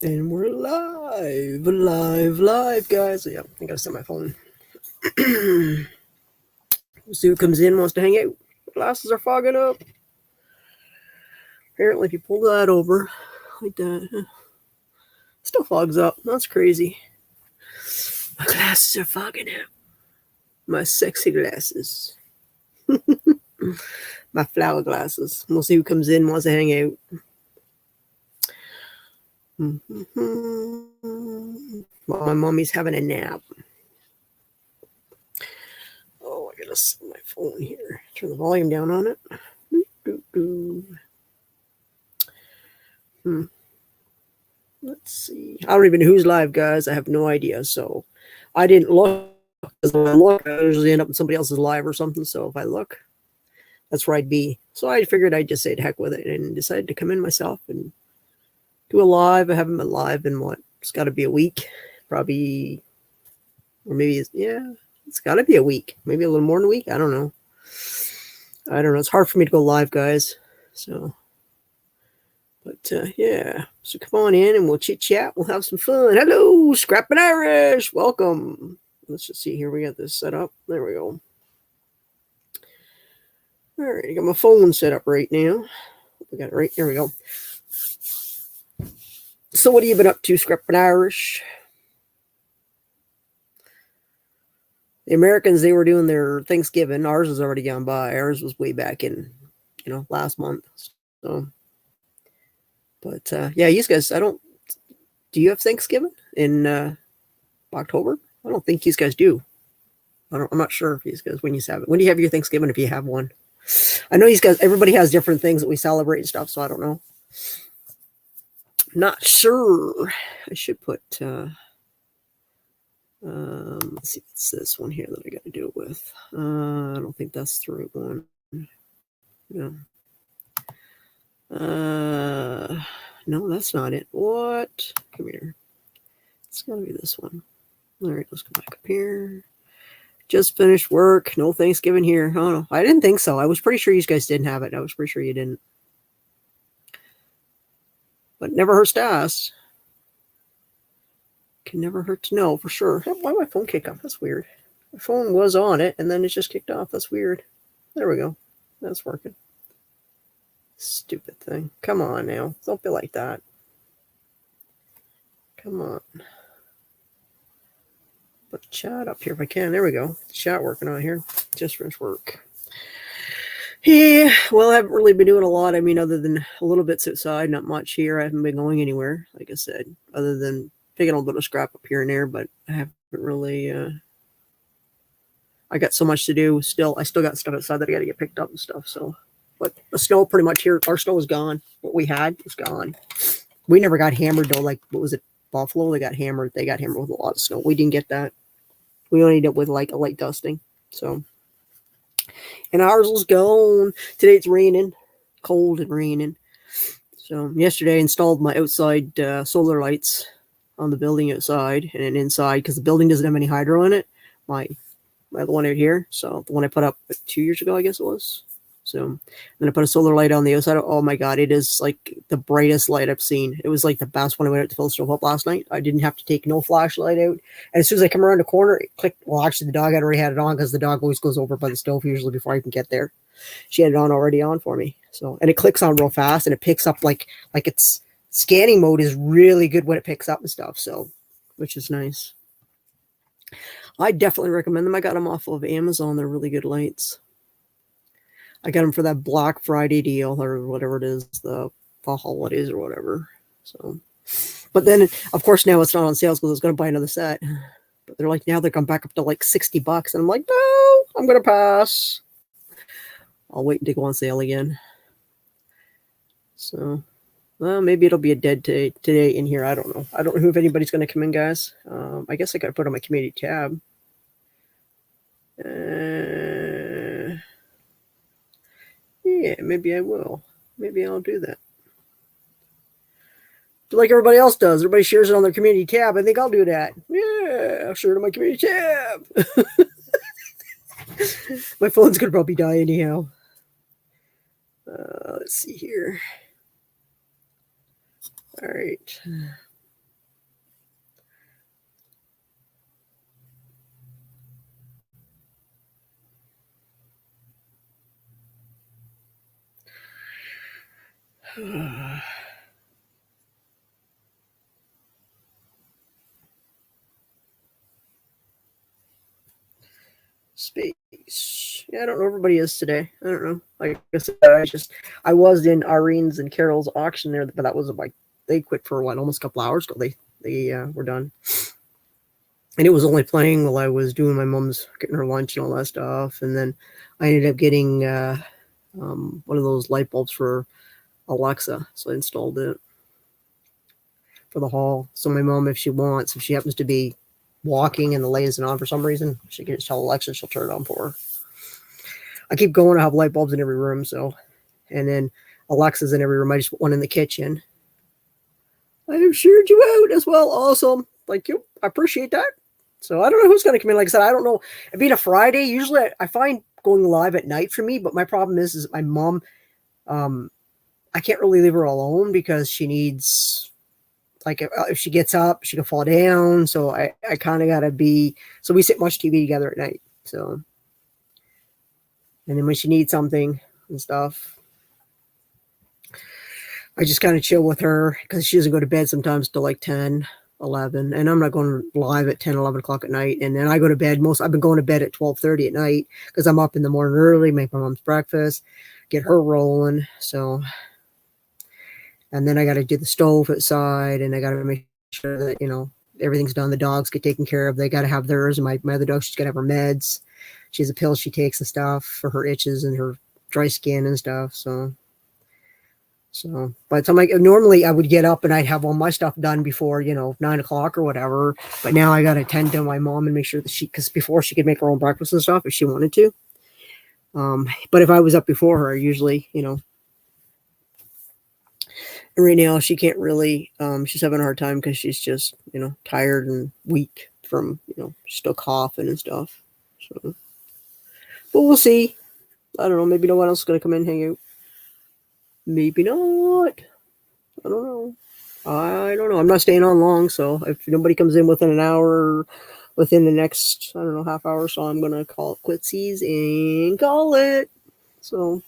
And we're live, guys. Yeah, I gotta set my phone. See who comes in, wants to hang out. Glasses are fogging up. Apparently, if you pull that over like that, still fogs up. That's crazy. My glasses are fogging up. My sexy glasses. My flower glasses. We'll see who comes in, wants to hang out. Well, my mommy's having a nap. Oh, I gotta set my phone here. Turn the volume down on it. Let's see. I don't even know who's live, guys. I have no idea. So I didn't look. Because when I look, I usually end up in somebody else's live or something. So if I look, that's where I'd be. So I figured I'd just say to heck with it and decided to come in myself and do a live. I haven't been live in what? It's got to be a week. Probably, or maybe, yeah, it's got to be a week. Maybe a little more than a week. I don't know. It's hard for me to go live, guys. So, but yeah. So come on in and we'll chit chat. We'll have some fun. Hello, Scrappin' Irish. Welcome. Let's just see here. We got this set up. There we go. All right, I got my phone set up right now. We got it right. There we go. So what have you been up to, Scrappin' Irish? The Americans, they were doing their Thanksgiving. Ours has already gone by. Ours was way back in, last month. So, but yeah, you guys, do you have Thanksgiving in October? I don't think you guys do. I'm not sure if you guys, when you have it. When do you have your Thanksgiving if you have one? I know you guys, everybody has different things that we celebrate and stuff, so I don't know. Not sure. I should put, let's see, it's this one here that I got to do it with. I don't think that's the right one. No. No, that's not it. What? Come here. It's got to be this one. All right, let's go back up here. Just finished work. No Thanksgiving here. Oh, no. I didn't think so. I was pretty sure you guys didn't have it. I was pretty sure you didn't. But never hurts to ask. Can never hurt to know for sure. Why did my phone kick off? That's weird. My phone was on it, and then it just kicked off. That's weird. There we go. That's working. Stupid thing. Come on now. Don't be like that. Come on. Put chat up here if I can. There we go. Chat working on here. Just finished work. Yeah, well, I haven't really been doing a lot. I mean, other than a little bits outside, not much here. I haven't been going anywhere, like I said, other than picking a little bit of scrap up here and there, but I haven't really, I got so much to do still. I still got stuff outside that I got to get picked up and stuff. So, but the snow pretty much here, our snow is gone. What we had was gone. We never got hammered though. Like, what was it? Buffalo, they got hammered with a lot of snow. We didn't get that. We only did with like a light dusting. So, and ours was gone. Today it's raining, cold and raining. So yesterday I installed my outside solar lights on the building outside and inside because the building doesn't have any hydro in it. My the one out here. So the one I put up 2 years ago, I guess it was. So then I put a solar light on the outside. Oh my God, it is like the brightest light I've seen. It was like the best when I went out to fill the stove up last night. I didn't have to take no flashlight out. And as soon as I come around the corner, it clicked. Well, actually, the dog had already had it on because the dog always goes over by the stove usually before I can get there. She had it already on for me. So, and it clicks on real fast and it picks up like it's scanning mode is really good when it picks up and stuff. So, which is nice. I definitely recommend them. I got them off of Amazon. They're really good lights. I got them for that Black Friday deal or whatever it is, the holidays or whatever. So, but then of course now it's not on sales because I was going to buy another set. But they're like now they're going back up to like $60, and I'm like, no, I'm going to pass. I'll wait until they go on sale again. So, well, maybe it'll be a dead today in here. I don't know. I don't know if anybody's going to come in, guys. I guess I got to put on my community tab. Yeah, maybe I will. Maybe I'll do that. Like everybody else does. Everybody shares it on their community tab. I think I'll do that. Yeah, I'll share it on my community tab. My phone's going to probably die anyhow. Let's see here. All right. Space. Yeah, I don't know where everybody is today. I don't know. Like I said, I was in Irene's and Carol's auction there, but that was like they quit for what, almost a couple hours ago. They were done, and it was only playing while I was doing my mom's getting her lunch and all that stuff. And then I ended up getting one of those light bulbs for Alexa, so I installed it for the hall. So my mom, if she happens to be walking and the light isn't on for some reason, she can just tell Alexa, she'll turn it on for her. I keep going. I have light bulbs in every room, so, and then Alexa's in every room. I just put one in the kitchen. I have shared you out as well. Awesome. Thank you. I appreciate that. So I don't know who's going to come in. Like I said, I don't know. It being a Friday, usually I find going live at night for me, but my problem is my mom, I can't really leave her alone because she needs, like, if she gets up, she can fall down. So I kind of got to be, so we sit much TV together at night. So, and then when she needs something and stuff, I just kind of chill with her because she doesn't go to bed sometimes till like 10, 11. And I'm not going live at 10, 11 o'clock at night. And then I go to bed. I've been going to bed at 12:30 at night because I'm up in the morning early, make my mom's breakfast, get her rolling. So, and then I got to do the stove outside and I got to make sure that, everything's done. The dogs get taken care of. They got to have theirs. And my other dog, she's got to have her meds. She has a pill she takes and stuff for her itches and her dry skin and stuff. So by the time normally I would get up and I'd have all my stuff done before, 9 o'clock or whatever. But now I got to attend to my mom and make sure that because before she could make her own breakfast and stuff if she wanted to. But if I was up before her, usually, and right now she can't really, she's having a hard time because she's just, tired and weak from, she's still coughing and stuff. So, but we'll see. I don't know. Maybe no one else is going to come in and hang out. Maybe not. I don't know. I'm not staying on long, so if nobody comes in within an hour, within the next, half hour or so, I'm going to call it quitsies and call it. So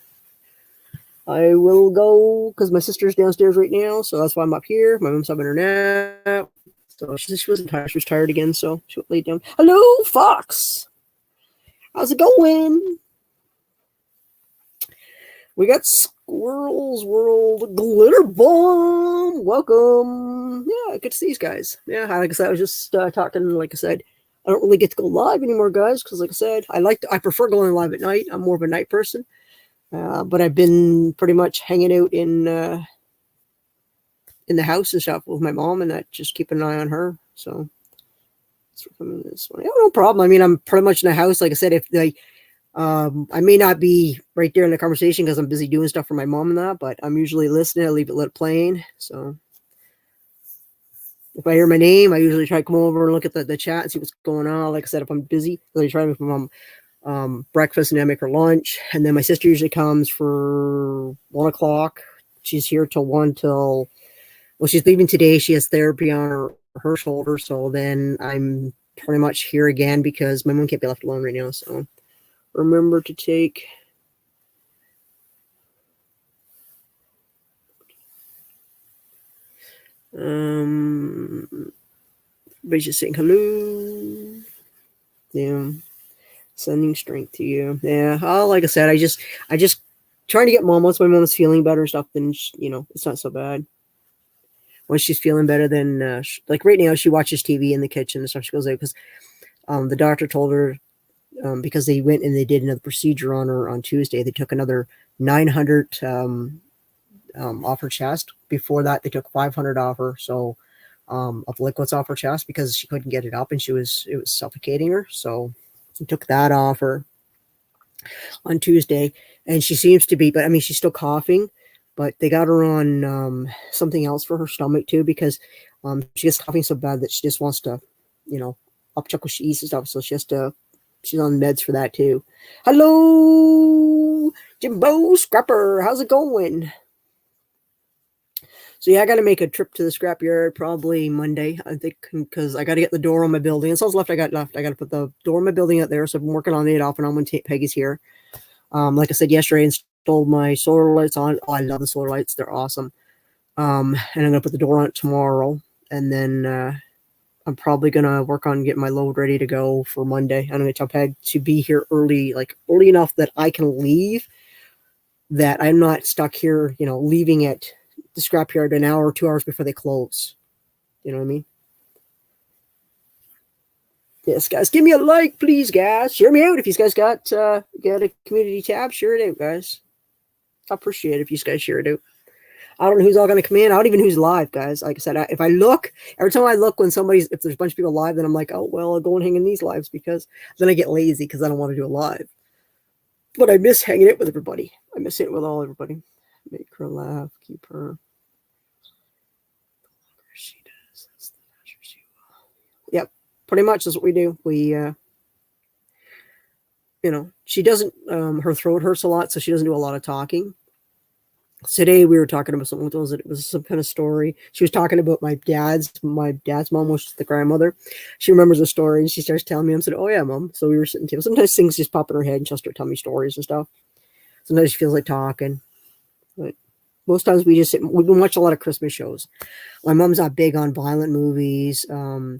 I will go because my sister's downstairs right now, so that's why I'm up here. My mom's having her nap. So she wasn't tired. She was tired again, so she laid down. Hello, Fox. How's it going? We got Squirrels World Glitter Bomb. Welcome. Yeah, good to see these guys. Yeah, like I said, I was just talking. Like I said, I don't really get to go live anymore, guys, because like I said, I prefer going live at night. I'm more of a night person. But I've been pretty much hanging out in the house and stuff with my mom, and that just keeping an eye on her. So this one, no problem. I mean, I'm pretty much in the house. Like I said, if I may not be right there in the conversation because I'm busy doing stuff for my mom and that, but I'm usually listening. I leave it let playing. So if I hear my name, I usually try to come over and look at the chat and see what's going on. Like I said, if I'm busy, I try to make my mom breakfast and then make her lunch. And then my sister usually comes for 1 o'clock. She's here till 1 till, well, she's leaving today. She has therapy on her shoulder. So then I'm pretty much here again because my mom can't be left alone right now. So remember to take everybody's just saying hello. Yeah. Sending strength to you. Yeah. Oh, like I said, I just trying to get mom. Once my mom's feeling better and stuff, then it's not so bad. Once she's feeling better, then like right now she watches TV in the kitchen and stuff. She goes out because the doctor told her because they went and they did another procedure on her on Tuesday. They took another 900 off her chest. Before that, they took 500 off her. So of liquids off her chest because she couldn't get it up and it was suffocating her. So he took that off her on Tuesday, and she seems to be, but I mean, she's still coughing. But they got her on something else for her stomach too because she gets coughing so bad that she just wants to, upchuck what she eats and stuff. So she's on meds for that too. Hello, Jimbo Scrapper. How's it going? So yeah, I got to make a trip to the scrapyard probably Monday, I think, because I got to get the door on my building. That's all left. I got to put the door on my building out there. So I've been working on it off and on when Peggy's here. Like I said yesterday, I all my solar lights on. Oh, I love the solar lights. They're awesome. And I'm going to put the door on it tomorrow. And then I'm probably going to work on getting my load ready to go for Monday. I'm going to tell Peg to be here early, like early enough that I can leave, that I'm not stuck here, leaving at the scrapyard an hour or 2 hours before they close. You know what I mean? Yes, guys, give me a like, please, guys. Share me out if you guys got a community tab. Share it out, guys. I appreciate it if you guys share it out. I don't know who's all going to come in. I don't even know who's live, guys. Like I said, if I look, every time I look when if there's a bunch of people live, then I'm like, oh, well, I'll go and hang in these lives, because then I get lazy because I don't want to do a live. But I miss hanging out with everybody. I miss it with everybody. Make her laugh. Keep her. She does. That's the measure she will. Yep. Pretty much that's what we do. We, she doesn't, her throat hurts a lot, so she doesn't do a lot of talking. Today we were talking about something. What was it? It was some kind of story. She was talking about my dad's mom, which is the grandmother. She remembers a story and she starts telling me. I said, "Oh yeah, Mom." So we were sitting together. Sometimes things just pop in her head and she'll start telling me stories and stuff. Sometimes she feels like talking, but most times we just sit. We've been watching a lot of Christmas shows. My mom's not big on violent movies.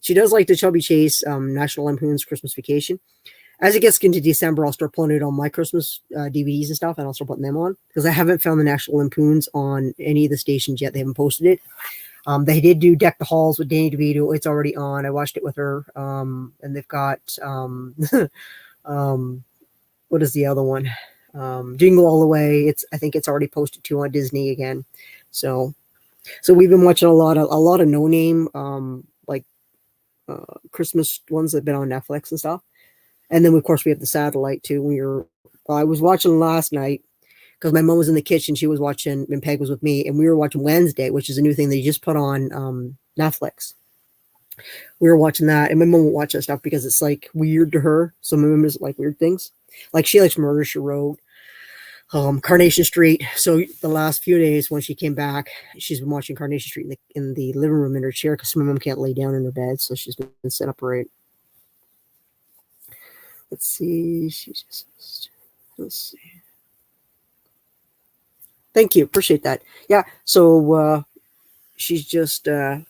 She does like the Chubby Chase, National Lampoon's Christmas Vacation. As it gets into December, I'll start putting it on my Christmas DVDs and stuff, and I'll start putting them on, because I haven't found the National Lampoons on any of the stations yet. They haven't posted it. They did do Deck the Halls with Danny DeVito. It's already on. I watched it with her. And they've got, what is the other one? Jingle All the Way. I think it's already posted too on Disney again. So we've been watching a lot of no-name, Christmas ones that have been on Netflix and stuff. And then, of course, we have the satellite, too. I was watching last night because my mom was in the kitchen. She was watching, and Peg was with me, and we were watching Wednesday, which is a new thing they just put on Netflix. We were watching that, and my mom won't watch that stuff because it's, like, weird to her. So my mom doesn't like weird things. Like, she likes Murder, She Wrote, Carnation Street. So the last few days when she came back, she's been watching Carnation Street in the living room in her chair because my mom can't lay down in her bed, so she's been set upright. Let's see. Let's see. Thank you. Appreciate that. Yeah. So she's just kind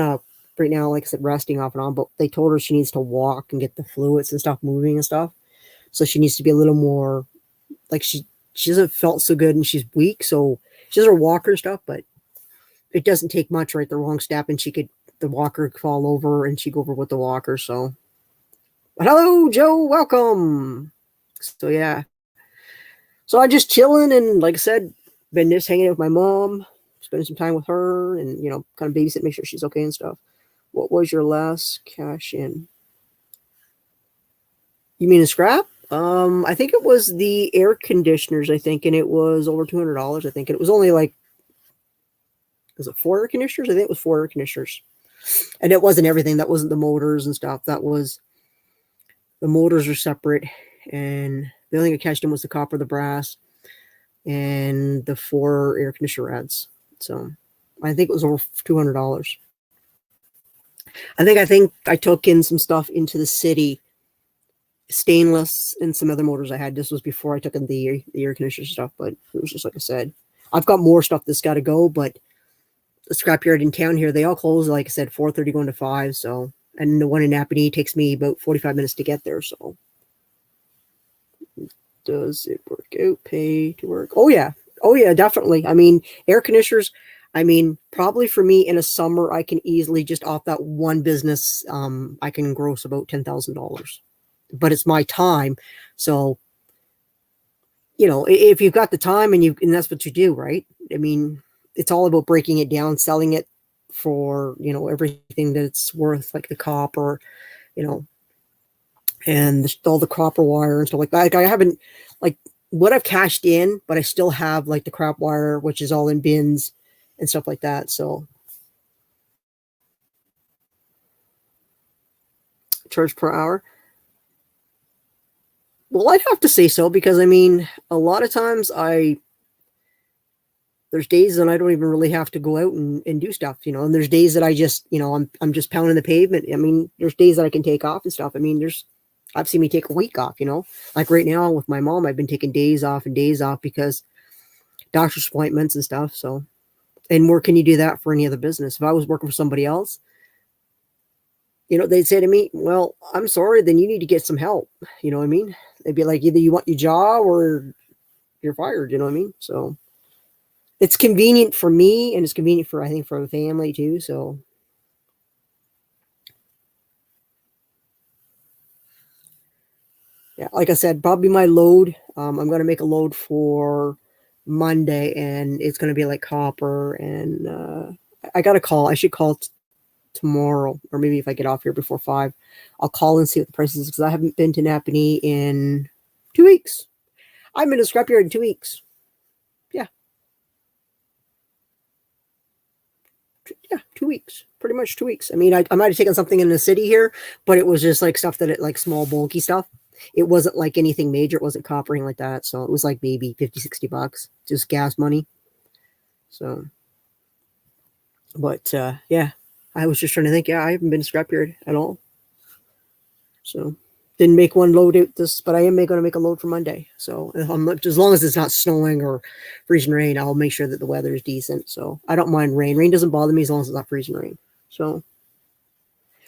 of right now, like I said, resting off and on. But they told her she needs to walk and get the fluids and stuff moving and stuff. So she needs to be a little more like she doesn't felt so good and she's weak. So she has her walker and stuff, but it doesn't take much. Right, the wrong step and the walker could fall over and she go over with the walker. So. But hello, Joe. Welcome. So, yeah. So, I'm just chilling and, like I said, been just hanging out with my mom, spending some time with her and, kind of babysit, make sure she's okay and stuff. What was your last cash in? You mean a scrap? I think it was the air conditioners, and it was over $200, I think. And it was only was it 4 air conditioners? I think it was 4 air conditioners. And it wasn't everything. That wasn't the motors and stuff. That was... The motors are separate, and the only thing I cashed in was the copper, the brass, and the 4 air conditioner rads. So I think it was over $200. I think I took in some stuff into the city, stainless, and some other motors I had. This was before I took in the air conditioner stuff, but it was just like I said. I've got more stuff that's got to go, but the scrapyard in town here, they all close, like I said, 4:30 going to 5, so... And the one in Napanee takes me about 45 minutes to get there. So, does it work out? Pay to work? Oh yeah, definitely. I mean, air conditioners. I mean, probably for me in a summer, I can easily just off that one business. I can gross about $10,000, but it's my time. So, if you've got the time and that's what you do, right? I mean, it's all about breaking it down, selling it for everything that it's worth, like the copper, and all the copper wire and stuff like that. Like, I haven't what I've cashed in, but I still have like the crap wire, which is all in bins and stuff like that. So charge per hour. Well, I'd have to say so, because I mean, a lot of times there's days that I don't even really have to go out and do stuff, and there's days that I just, I'm just pounding the pavement. I mean, there's days that I can take off and stuff. I mean, I've seen me take a week off, like right now with my mom, I've been taking days off and days off because doctor's appointments and stuff. So, and where can you do that for any other business? If I was working for somebody else, they'd say to me, well, I'm sorry, then you need to get some help. You know what I mean? They'd be like, either you want your job or you're fired. You know what I mean? So it's convenient for me and it's convenient I think for the family too. So yeah, like I said, probably my load. I'm going to make a load for Monday and it's going to be like copper and I got to call. I should call tomorrow, or maybe if I get off here before 5, I'll call and see what the price is because I haven't been to Napanee in 2 weeks. I've been to scrapyard in 2 weeks. Yeah. Yeah, 2 weeks. Pretty much 2 weeks. I mean, I might have taken something in the city here, but it was just like stuff like small, bulky stuff. It wasn't like anything major. It wasn't coppering like that. So it was like maybe $50-$60, just gas money. So, but yeah, I was just trying to think. Yeah, I haven't been to scrapyard at all. So didn't make one load out but I am going to make a load for Monday. So as long as it's not snowing or freezing rain, I'll make sure that the weather is decent. So I don't mind rain. Rain doesn't bother me as long as it's not freezing rain. So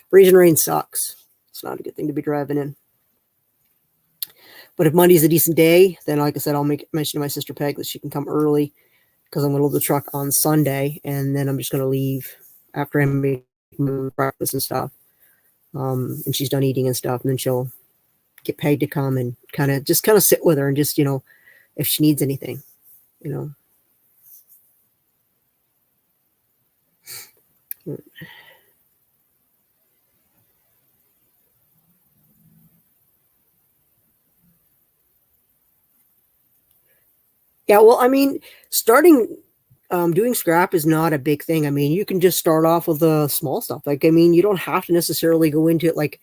freezing rain sucks. It's not a good thing to be driving in. But if Monday's a decent day, then like I said, I'll mention to my sister Peg that she can come early because I'm going to load the truck on Sunday, and then I'm just going to leave after I make breakfast and stuff. And she's done eating and stuff, and then she'll get Peg to come and kind of sit with her and just, if she needs anything, Yeah, well, I mean, starting doing scrap is not a big thing. I mean, you can just start off with the small stuff. Like, I mean, you don't have to necessarily go into it like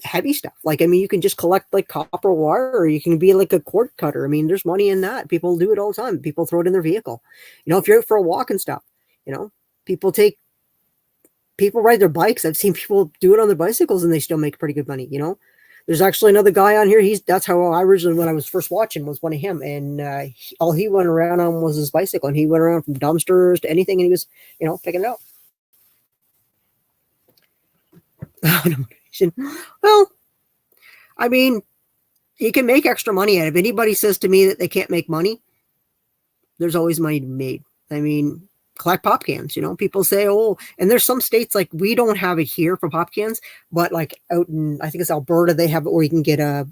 heavy stuff. Like, I mean, you can just collect like copper wire, or you can be like a cord cutter. I mean, there's money in that. People do it all the time. People throw it in their vehicle. If you're out for a walk and stuff, people ride their bikes. I've seen people do it on their bicycles and they still make pretty good money. There's actually another guy on here. That's how I originally, when I was first watching, was one of him. And all he went around on was his bicycle. And he went around from dumpsters to anything. And he was, picking it up. Well, I mean, you can make extra money out of it. If anybody says to me that they can't make money, there's always money to be made. I mean, collect pop cans, people say, oh, and there's some states like we don't have it here for pop cans, but like out in, I think it's Alberta, they have it where you can get a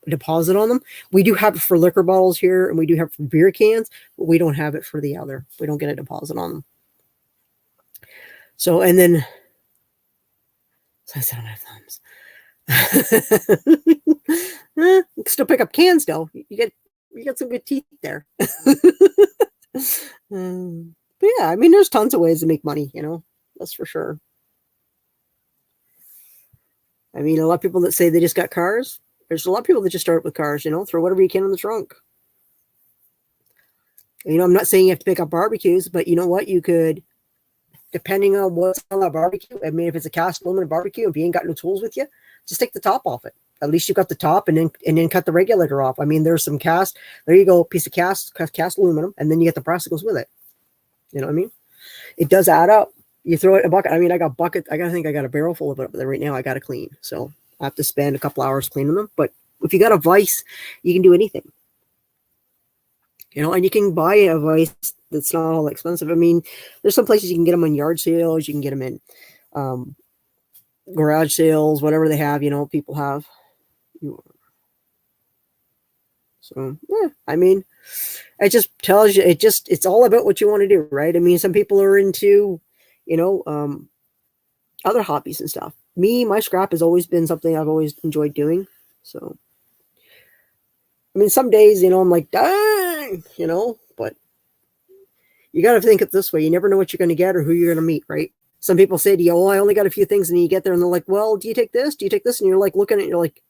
deposit on them. We do have it for liquor bottles here, and we do have it for beer cans, but we don't have it for the other. We don't get a deposit on them. So, and then, so I said, I don't have thumbs. You can still pick up cans though. You get some good teeth there. But yeah, I mean, there's tons of ways to make money, that's for sure. I mean, a lot of people that say they just got cars, there's a lot of people that just start with cars, throw whatever you can in the trunk. I'm not saying you have to pick up barbecues, but you know what? You could, depending on what's on that barbecue. I mean, if it's a cast aluminum barbecue, if you ain't got no tools with you, just take the top off it. At least you've got the top, and then cut the regulator off. I mean, there's some cast. There you go, piece of cast aluminum, and then you get the brass that goes with it. You know what I mean? It does add up. You throw it in a bucket. I mean, I got bucket. I think I got a barrel full of it, but right now I got to clean. So I have to spend a couple hours cleaning them. But if you got a vise, you can do anything. And you can buy a vise that's not all expensive. I mean, there's some places you can get them on yard sales. You can get them in garage sales, whatever they have. People have. So yeah, I mean, it just tells you. It's all about what you want to do, right? I mean, some people are into, other hobbies and stuff. My scrap has always been something I've always enjoyed doing. So, I mean, some days, I'm like, dang, but you got to think it this way. You never know what you're going to get or who you're going to meet, right? Some people say to you, oh, I only got a few things. And then you get there and they're like, well, do you take this? Do you take this? And you're like looking at it, you're like,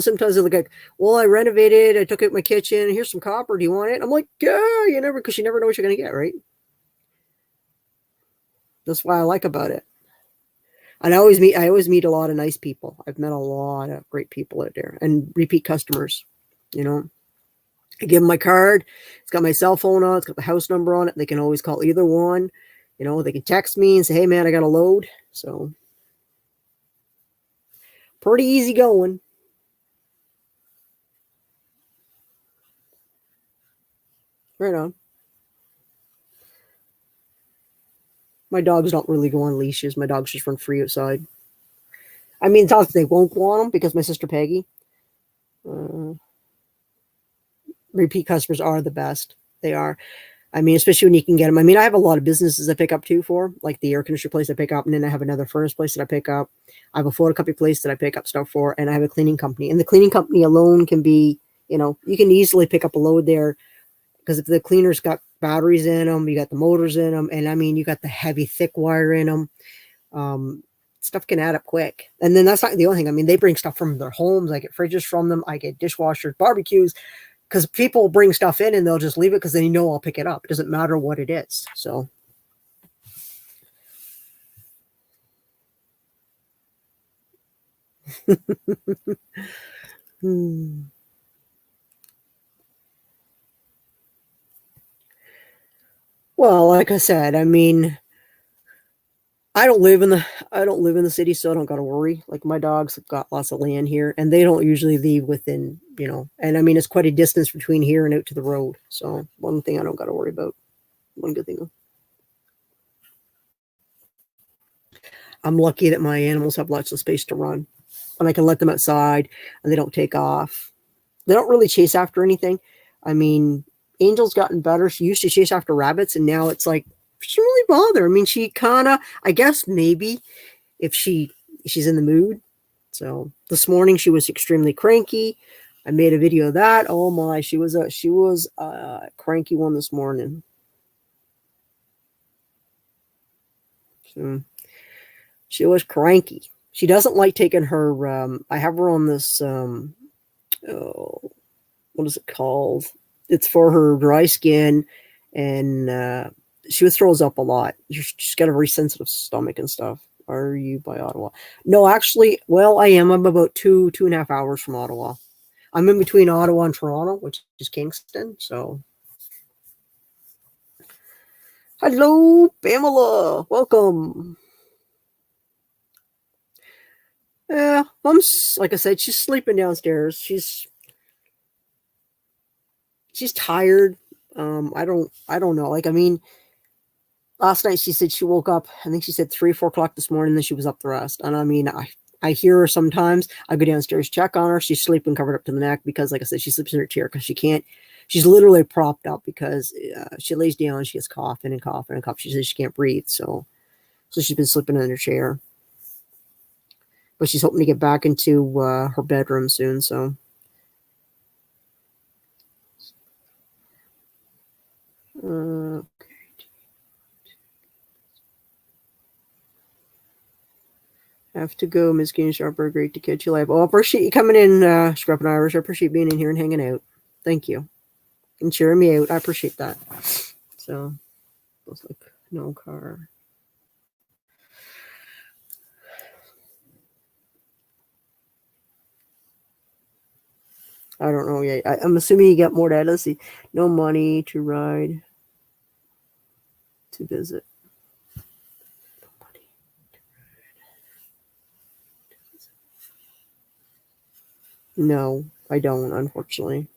sometimes they're like, well, I renovated, I took out my kitchen, here's some copper, do you want it? I'm like, yeah, because you never know what you're going to get, right? That's what I like about it. And I always meet a lot of nice people. I've met a lot of great people out there and repeat customers. You know, I give them my card. It's got my cell phone on. It's got the house number on it. They can always call either one. You know, they can text me and say, "Hey, man, I got a load." So pretty easy going. Right on. My dogs don't really go on leashes. My dogs just run free outside. I mean, it's not that they won't go on them because my sister Peggy. Uh, Repeat customers are the best. They are. I mean, especially when you can get them. I mean, I have a lot of businesses I pick up too for, like the air conditioner place I pick up, and then I have another furnace place that I pick up. I have a photocopy place that I pick up stuff for, and I have a cleaning company. And the cleaning company alone can be, you know, you can easily pick up a load there because if the cleaner's got batteries in them, you got the motors in them, and I mean, you got the heavy, thick wire in them. Stuff can add up quick. And then that's not the only thing. I mean, they bring stuff from their homes. I get fridges from them. I get dishwashers, barbecues, because people bring stuff in and they'll just leave it because they know I'll pick it up. It doesn't matter what it is. So. Well, like I said, I mean, I don't live in the city, so I don't got to worry. Like my dogs have got lots of land here, and they don't usually leave within, you know. And I mean, it's quite a distance between here and out to the road. So one thing I don't got to worry about. One good thing. I'm lucky that my animals have lots of space to run, and I can let them outside, and they don't take off. They don't really chase after anything. I mean, Angel's gotten better. She used to chase after rabbits, and now it's like she doesn't really bother. I mean, she kind of, I guess maybe if she's in the mood. So this morning she was extremely cranky. I made a video of that. Oh my, she was a cranky one this morning. So she was cranky. She doesn't like taking her. I have her on this. Oh, what is it called? It's for her dry skin, and she throws up a lot. She's got a very sensitive stomach and stuff. Are you by Ottawa? No, actually, well, I am. I'm about 2.5 hours from Ottawa. I'm in between Ottawa and Toronto, which is Kingston. So, hello, Pamela. Welcome. Yeah, Mom's, like I said, she's sleeping downstairs. She's tired. I don't know. Like, I mean, last night she said she woke up, I think she said 3, 4 o'clock this morning, then she was up the rest. And I mean, I hear her sometimes. I go downstairs, check on her. She's sleeping covered up to the neck because, like I said, she sleeps in her chair because she's literally propped up because she lays down, she gets coughing and coughing and coughing. She says she can't breathe. So she's been sleeping in her chair. But she's hoping to get back into her bedroom soon. So. Okay. Have to go, Ms. Keen Sharper. Great to catch you live. Oh, I appreciate you coming in, Scrap and Irish. I appreciate being in here and hanging out. Thank you. And cheering me out. I appreciate that. So, looks like no car. I don't know yet. I'm assuming you got more data. Let's see. No money to ride to visit. No money to ride to visit. No, I don't, unfortunately.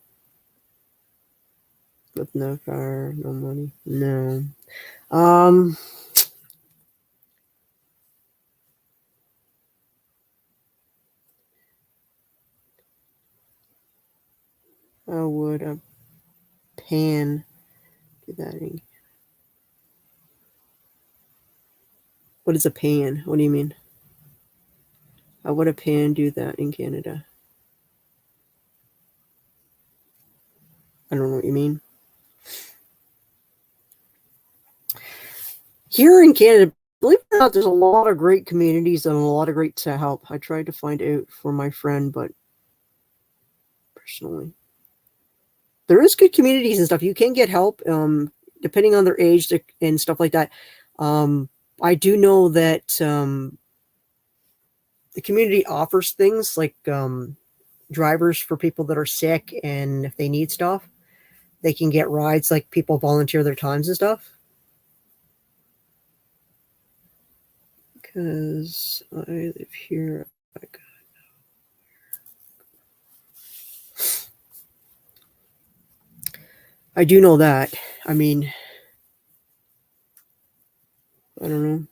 With no car, no money. No. How would a pan do that? What is a pan? What do you mean? How would a pan do that in Canada? I don't know what you mean. Here in Canada, believe it or not, there's a lot of great communities and a lot of great help. I tried to find out for my friend, but personally, there is good communities and stuff. You can get help, depending on their age and stuff like that. I do know that the community offers things like drivers for people that are sick, and if they need stuff, they can get rides. Like people volunteer their times and stuff. Because I live here. I do know that. I mean, I don't know.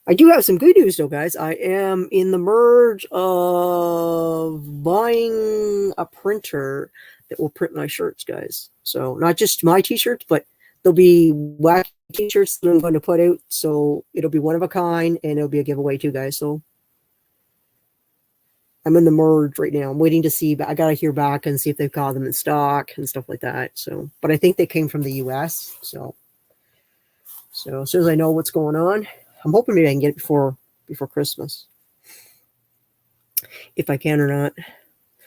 I do have some good news though, guys. I am in the merge of buying a printer that will print my shirts, guys. So not just my t-shirts, but there'll be wacky t-shirts that I'm going to put out. So it'll be one of a kind, and it'll be a giveaway too, guys. So I'm in the merge right now. I'm waiting to see, but I got to hear back and see if they've got them in stock and stuff like that. So, but I think they came from the US. So as soon as I know what's going on, I'm hoping maybe I can get it before Christmas, if I can or not.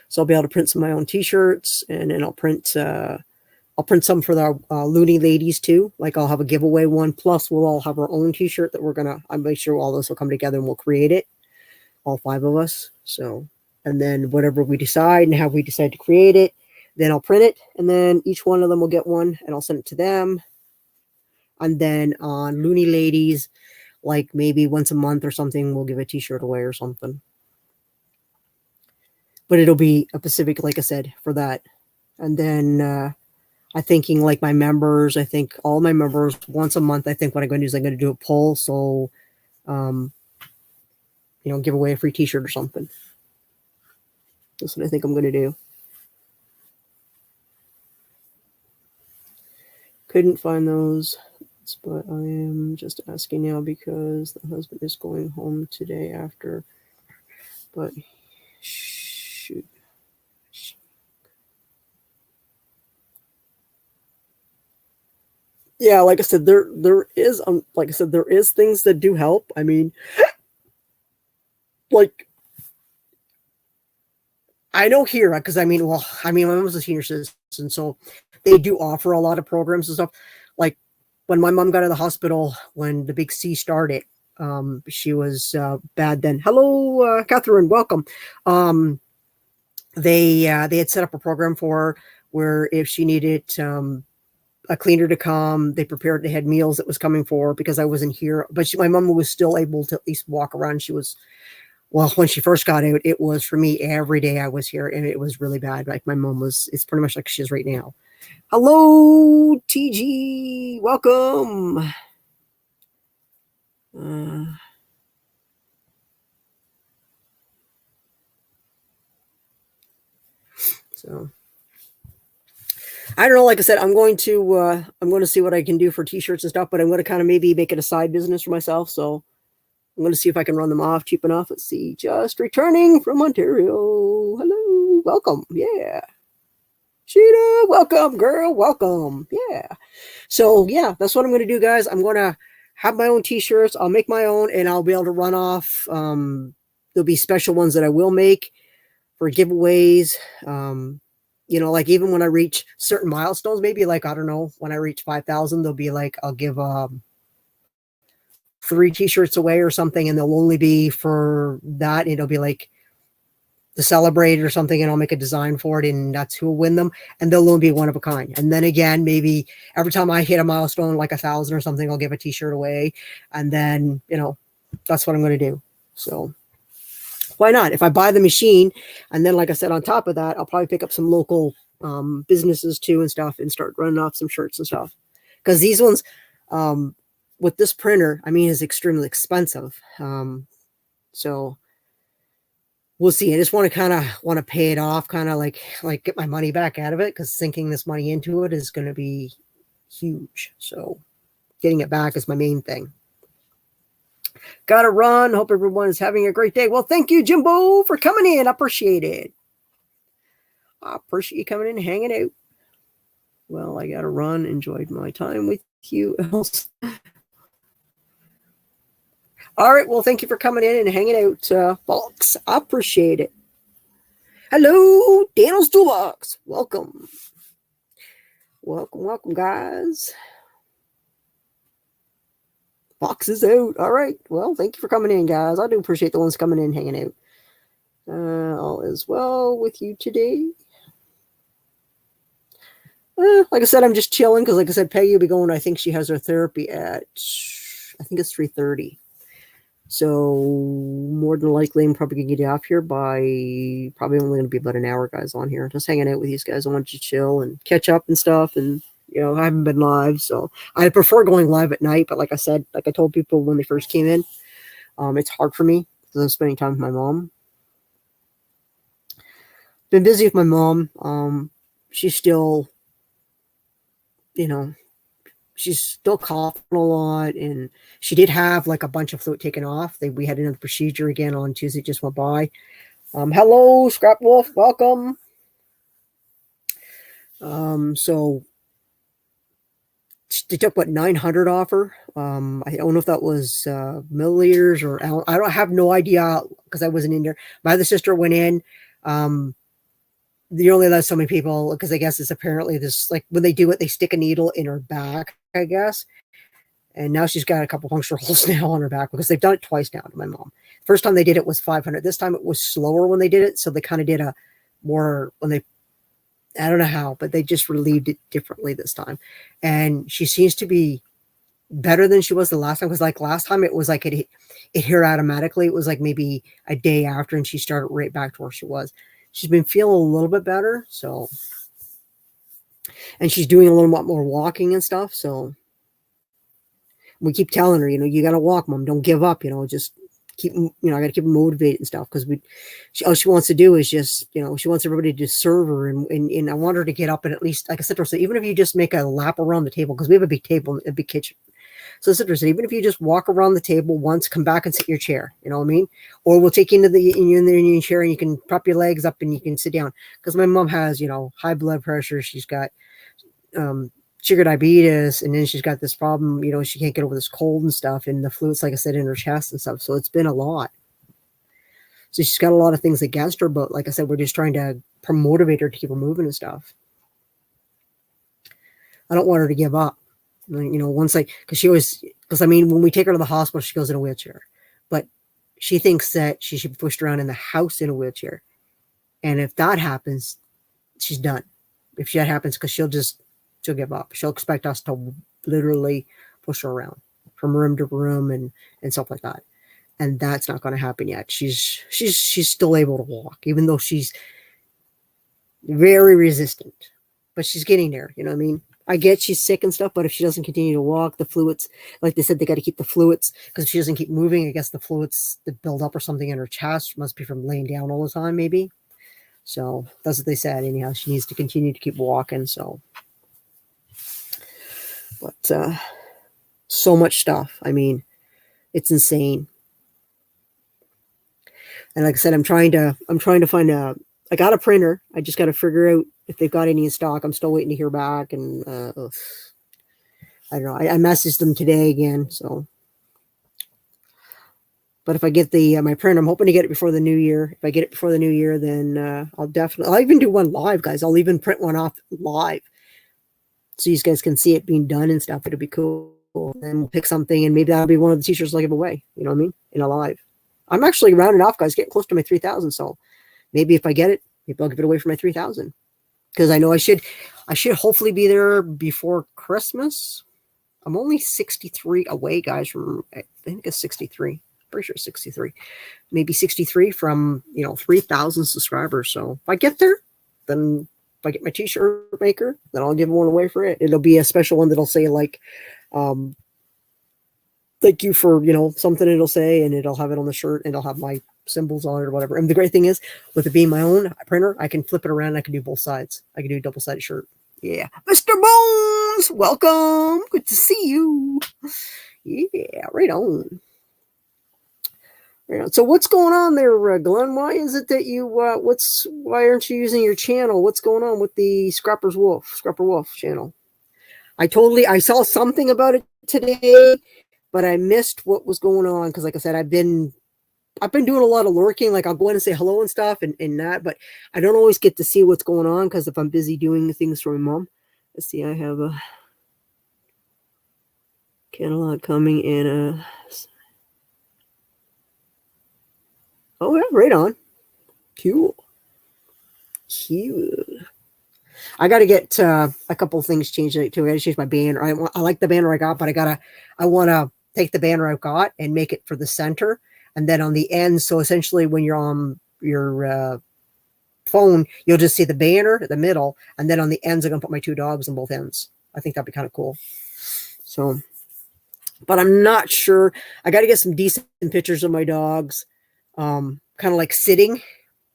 So I'll be able to print some of my own t-shirts, and then I'll print some for the Looney Ladies too. Like I'll have a giveaway one. Plus we'll all have our own t-shirt that I'll make sure all those will come together and we'll create it. All 5 of us. So, and then whatever we decide and how we decide to create it, then I'll print it, and then each one of them will get one, and I'll send it to them. And then on Looney Ladies, like maybe once a month or something, we'll give a t-shirt away or something. But it'll be a specific, like I said, for that. And then I'm thinking like my members, I think all my members once a month, I think what I'm going to do is I'm going to do a poll. So, give away a free t-shirt or something. That's what I think I'm going to do. Couldn't find those, but I am just asking now because the husband is going home today after. But shoot. Yeah, like I said, there is there is things that do help. I mean, like I know here, because my mom's a senior citizen, so they do offer a lot of programs and stuff. Like when my mom got out of the hospital, when the big C started, she was bad then. Hello, Catherine, welcome. They had set up a program for her where if she needed a cleaner to come, they had meals that was coming for her because I wasn't here. But my mom was still able to at least walk around. Well, when she first got out, it was for me every day I was here, and it was really bad. Like my mom it's pretty much like she is right now. Hello, TG, welcome. So I don't know. Like I said, I'm going to see what I can do for t-shirts and stuff, but I'm going to kind of maybe make it a side business for myself. So I'm going to see if I can run them off cheap enough. Let's see. Just returning from Ontario. Hello. Welcome. Yeah. Sheeta, welcome, girl. Welcome. Yeah. So, yeah, that's what I'm going to do, guys. I'm going to have my own t-shirts. I'll make my own, and I'll be able to run off. There'll be special ones that I will make for giveaways. Like even when I reach certain milestones, maybe like, I don't know, when I reach 5,000, they'll be like, I'll give 3 t-shirts away or something, and they'll only be for that. It'll be like to celebrate or something, and I'll make a design for it, and that's who will win them, and they'll only be one of a kind. And then again, maybe every time I hit a milestone like 1,000 or something, I'll give a t-shirt away, and then that's what I'm going to do. So why not? If I buy the machine, and then like I said, on top of that, I'll probably pick up some local businesses too and stuff, and start running off some shirts and stuff, because these ones with this printer, is extremely expensive. So we'll see. I just want to pay it off, kind of like get my money back out of it, because sinking this money into it is going to be huge. So getting it back is my main thing. Gotta run. Hope everyone is having a great day. Well, thank you, Jimbo, for coming in. I appreciate it. I appreciate you coming in and hanging out. Well, I gotta run. Enjoyed my time with you. All right. Well, thank you for coming in and hanging out, folks. I appreciate it. Hello, Daniel's Toolbox. Welcome. Welcome, guys. Boxes out. All right. Well, thank you for coming in, guys. I do appreciate the ones coming in, hanging out. All is well with you today. Like I said, I'm just chilling because, like I said, Peggy will be going. I think she has her therapy at, I think it's 3:30. So more than likely, I'm probably gonna get off here by probably only gonna be about an hour, guys, on here, just hanging out with these guys. I want to chill and catch up and stuff, and I haven't been live, so I prefer going live at night. But like I said, like I told people when they first came in, it's hard for me because I'm spending time with my mom. Been busy with my mom. She's still, she's still coughing a lot, and she did have like a bunch of fluid taken off. We had another procedure again on Tuesday, just went by. Hello, Scrap Wolf, welcome. So they took what 900 off her. I don't know if that was milliliters or I don't have no idea because I wasn't in there. My other sister went in. They only let so many people because I guess it's apparently this, like when they do it, they stick a needle in her back, I guess. And now she's got a couple puncture holes now on her back because they've done it twice now to my mom. First time they did it was 500. This time it was slower when they did it. So they kind of did a more when they, I don't know how, but they just relieved it differently this time. And she seems to be better than she was the last time. Because like last time it was like it hit her automatically. It was like maybe a day after and she started right back to where she was. She's been feeling a little bit better. So, and she's doing a little bit more walking and stuff. So we keep telling her, you got to walk, Mom. Don't give up. Just keep, I got to keep her motivated and stuff because all she wants to do is just, she wants everybody to serve her. And I want her to get up and at least, like I said to her, so even if you just make a lap around the table, because we have a big table, a big kitchen. So I said to her, even if you just walk around the table once, come back and sit in your chair, you know what I mean? Or we'll take you in your chair and you can prop your legs up and you can sit down. Because my mom has, high blood pressure. She's got, sugar diabetes, and then she's got this problem, she can't get over this cold and stuff, and the fluids, like I said, in her chest and stuff. So it's been a lot. So she's got a lot of things against her, but like I said, we're just trying to motivate her to keep her moving and stuff. I don't want her to give up. Once because when we take her to the hospital, she goes in a wheelchair, but she thinks that she should be pushed around in the house in a wheelchair. And if that happens, she's done. If that happens, because she'll give up. She'll expect us to literally push her around from room to room and stuff like that. And that's not going to happen yet. She's still able to walk, even though she's very resistant, but she's getting there. You know what I mean? I get she's sick and stuff, but if she doesn't continue to walk, the fluids, like they said, they got to keep the fluids, because if she doesn't keep moving, I guess the fluids that build up or something in her chest must be from laying down all the time, maybe. So that's what they said. Anyhow, she needs to continue to keep walking. So, but so much stuff. I mean, it's insane. And like I said, I'm trying to find I got a printer. I just got to figure out if they've got any in stock. I'm still waiting to hear back. And I don't know. I messaged them today again. So, but if I get my printer, I'm hoping to get it before the new year. If I get it before the new year, then I'll even do one live, guys. I'll even print one off live, so you guys can see it being done and stuff. It'll be cool. And we'll pick something, and maybe that'll be one of the t-shirts I'll give away. You know what I mean? In a live. I'm actually rounding off, guys, getting close to my 3,000. So maybe if I get it, maybe I'll give it away for my 3,000. Because I know I should hopefully be there before Christmas. I'm only 63 away, guys, from, I think it's 63. Pretty sure 63. Maybe 63 from, 3,000 subscribers. So if I get there, then if I get my t-shirt maker, then I'll give one away for it. It'll be a special one that'll say like, thank you for, something it'll say, and it'll have it on the shirt, and it'll have my symbols on it or whatever. And the great thing is, with it being my own printer, I can flip it around. And I can do both sides. I can do a double-sided shirt. Yeah. Mr. Bones, welcome. Good to see you. Yeah, right on. Right on. So what's going on there, Glenn? Why is it that you, why aren't you using your channel? What's going on with the Scrapper Wolf channel? I saw something about it today, but I missed what was going on. Cause like I said, I've been doing a lot of lurking. Like I'll go in and say hello and stuff and that, but I don't always get to see what's going on. Cause if I'm busy doing things for my mom, let's see, I have Catalog coming in a... Oh, yeah, right on. Cool. Cute. I got to get a couple of things changed too. I got to change my banner. I like the banner I got, but I want to take the banner I've got and make it for the center, and then on the end. So essentially, when you're on your phone, you'll just see the banner at the middle, and then on the ends, I'm gonna put my 2 dogs on both ends. I think that'd be kind of cool. So, but I'm not sure. I got to get some decent pictures of my dogs, kind of like sitting.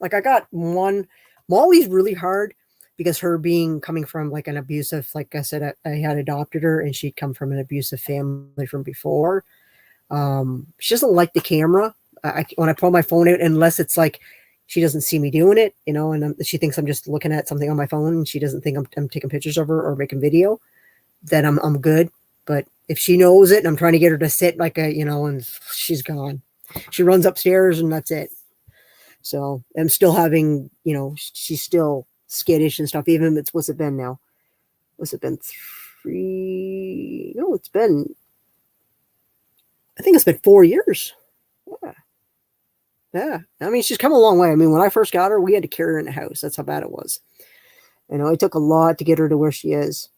Like I got one. Molly's really hard because her coming from like an abusive, like I said, I had adopted her and she'd come from an abusive family from before. She doesn't like the camera. When I pull my phone out, unless it's like she doesn't see me doing it, you know, and she thinks I'm just looking at something on my phone and she doesn't think I'm taking pictures of her or making video, then I'm good. But if she knows it and I'm trying to get her to sit like a, you know, and she's gone, she runs upstairs and that's it. So I'm still having, you know, she's still skittish and stuff. Even if what's it been now? What's it been? 3? No, I think it's been 4 years. Yeah. Yeah. I mean, she's come a long way. I mean, when I first got her, we had to carry her in the house. That's how bad it was. You know, it took a lot to get her to where she is.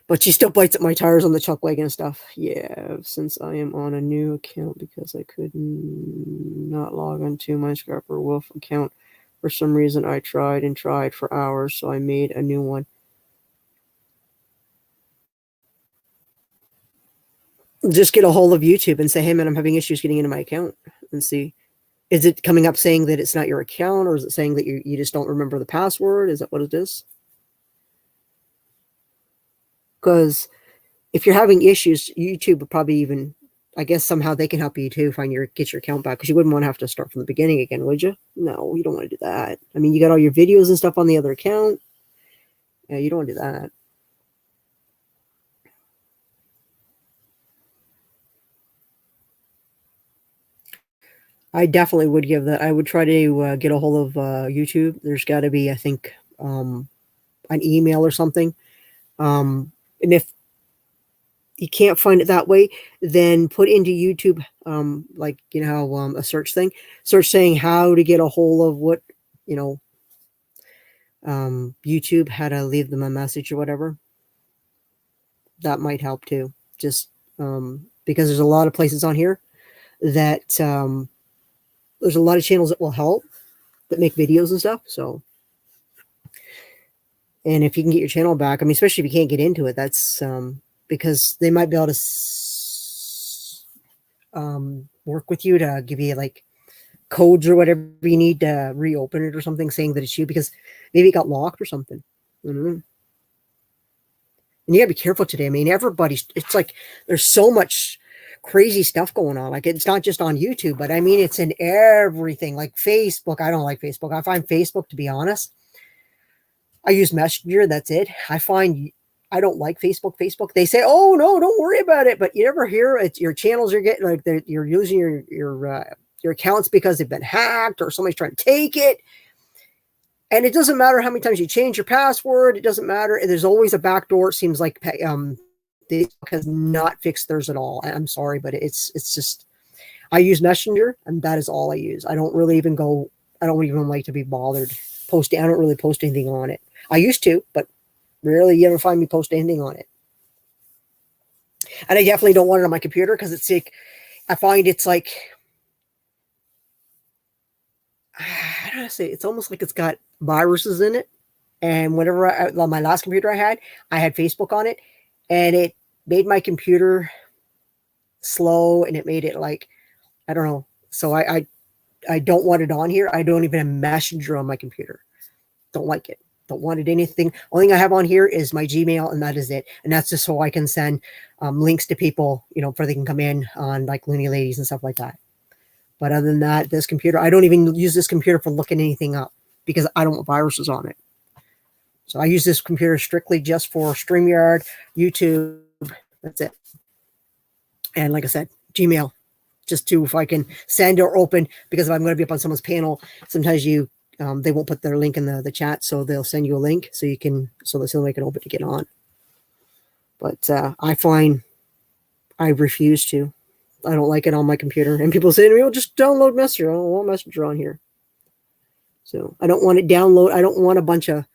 But she still bites at my tires on the chuck wagon and stuff. Yeah, since I am on a new account because I could not log onto my Scrapper Wolf account. For some reason, I tried and tried for hours, so I made a new one. Just get a hold of YouTube and say, hey, man, I'm having issues getting into my account and see. Is it coming up saying that it's not your account, or is it saying that you just don't remember the password? Is that what it is? Because if you're having issues, YouTube would probably even, I guess somehow they can help you too get your account back, because you wouldn't want to have to start from the beginning again, would you? No, you don't want to do that. I mean, you got all your videos and stuff on the other account. Yeah, you don't want to do that. I definitely would give that. I would try to get a hold of YouTube. There's got to be, I think, an email or something. And if you can't find it that way, then put into YouTube, like, you know, how a search saying how to get a hold of what, you know, YouTube, how to leave them a message or whatever. That might help too. Just because there's a lot of places on here that there's a lot of channels that will help, that make videos and stuff. So, and if you can get your channel back, I mean, especially if you can't get into it, that's because they might be able to work with you to give you like codes or whatever you need to reopen it or something, saying that it's you, because maybe it got locked or something. And you gotta be careful today. I mean, it's like there's so much crazy stuff going on. Like, it's not just on YouTube, but I mean, it's in everything. Like Facebook. I don't like Facebook. I find Facebook, to be honest, I use Messenger. That's it. I don't like Facebook. They say, oh no, don't worry about it. But you ever hear it's your channels are getting like you're using your accounts because they've been hacked or somebody's trying to take it. And it doesn't matter how many times you change your password. It doesn't matter. There's always a backdoor. It seems like Facebook has not fixed theirs at all. I'm sorry, but it's just, I use Messenger and that is all I use. I don't even like to be bothered posting. I don't really post anything on it. I used to, but rarely you ever find me post anything on it. And I definitely don't want it on my computer because it's like, I find it's like, I don't know, say it's almost like it's got viruses in it. And whenever on my last computer I had Facebook on it, and it made my computer slow, and it made it like, I don't know. So I don't want it on here. I don't even have Messenger on my computer. Don't like it. Don't want it anything. Only thing I have on here is my Gmail, and that is it. And that's just so I can send links to people, you know, for they can come in on like Loony Ladies and stuff like that. But other than that, this computer, I don't even use this computer for looking anything up because I don't want viruses on it. So I use this computer strictly just for StreamYard, YouTube. That's it. And like I said, Gmail, just to, if I can send or open, because if I'm going to be up on someone's panel, sometimes they won't put their link in the chat, so they'll send you a link so that somebody can open to get on. But I find I refuse to. I don't like it on my computer. And people say to me, "Oh, just download Messenger." I don't want Messenger on here. So I don't want it download. I don't want a bunch of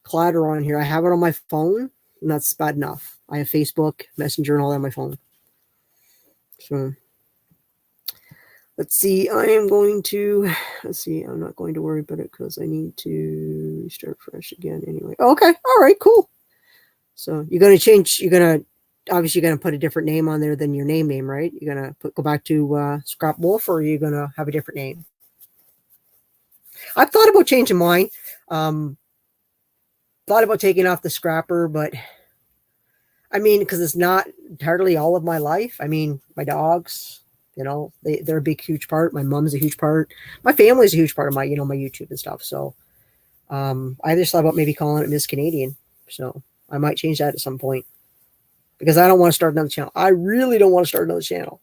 clatter on here. I have it on my phone, and that's bad enough. I have Facebook, Messenger, and all that on my phone. So let's see. I am going to, let's see. I'm not going to worry about it because I need to start fresh again anyway. Okay. All right. Cool. So you're going to change, obviously you're going to put a different name on there than your name, right? You're going to go back to Scrap Wolf, or you're going to have a different name? I've thought about changing mine. Thought about taking off the Scrapper, but I mean, because it's not entirely all of my life. I mean, my dogs, they're a big, huge part. My mom's a huge part. My family's a huge part of my, my YouTube and stuff. So I just thought about maybe calling it Miss Canadian. So I might change that at some point because I don't want to start another channel. I really don't want to start another channel.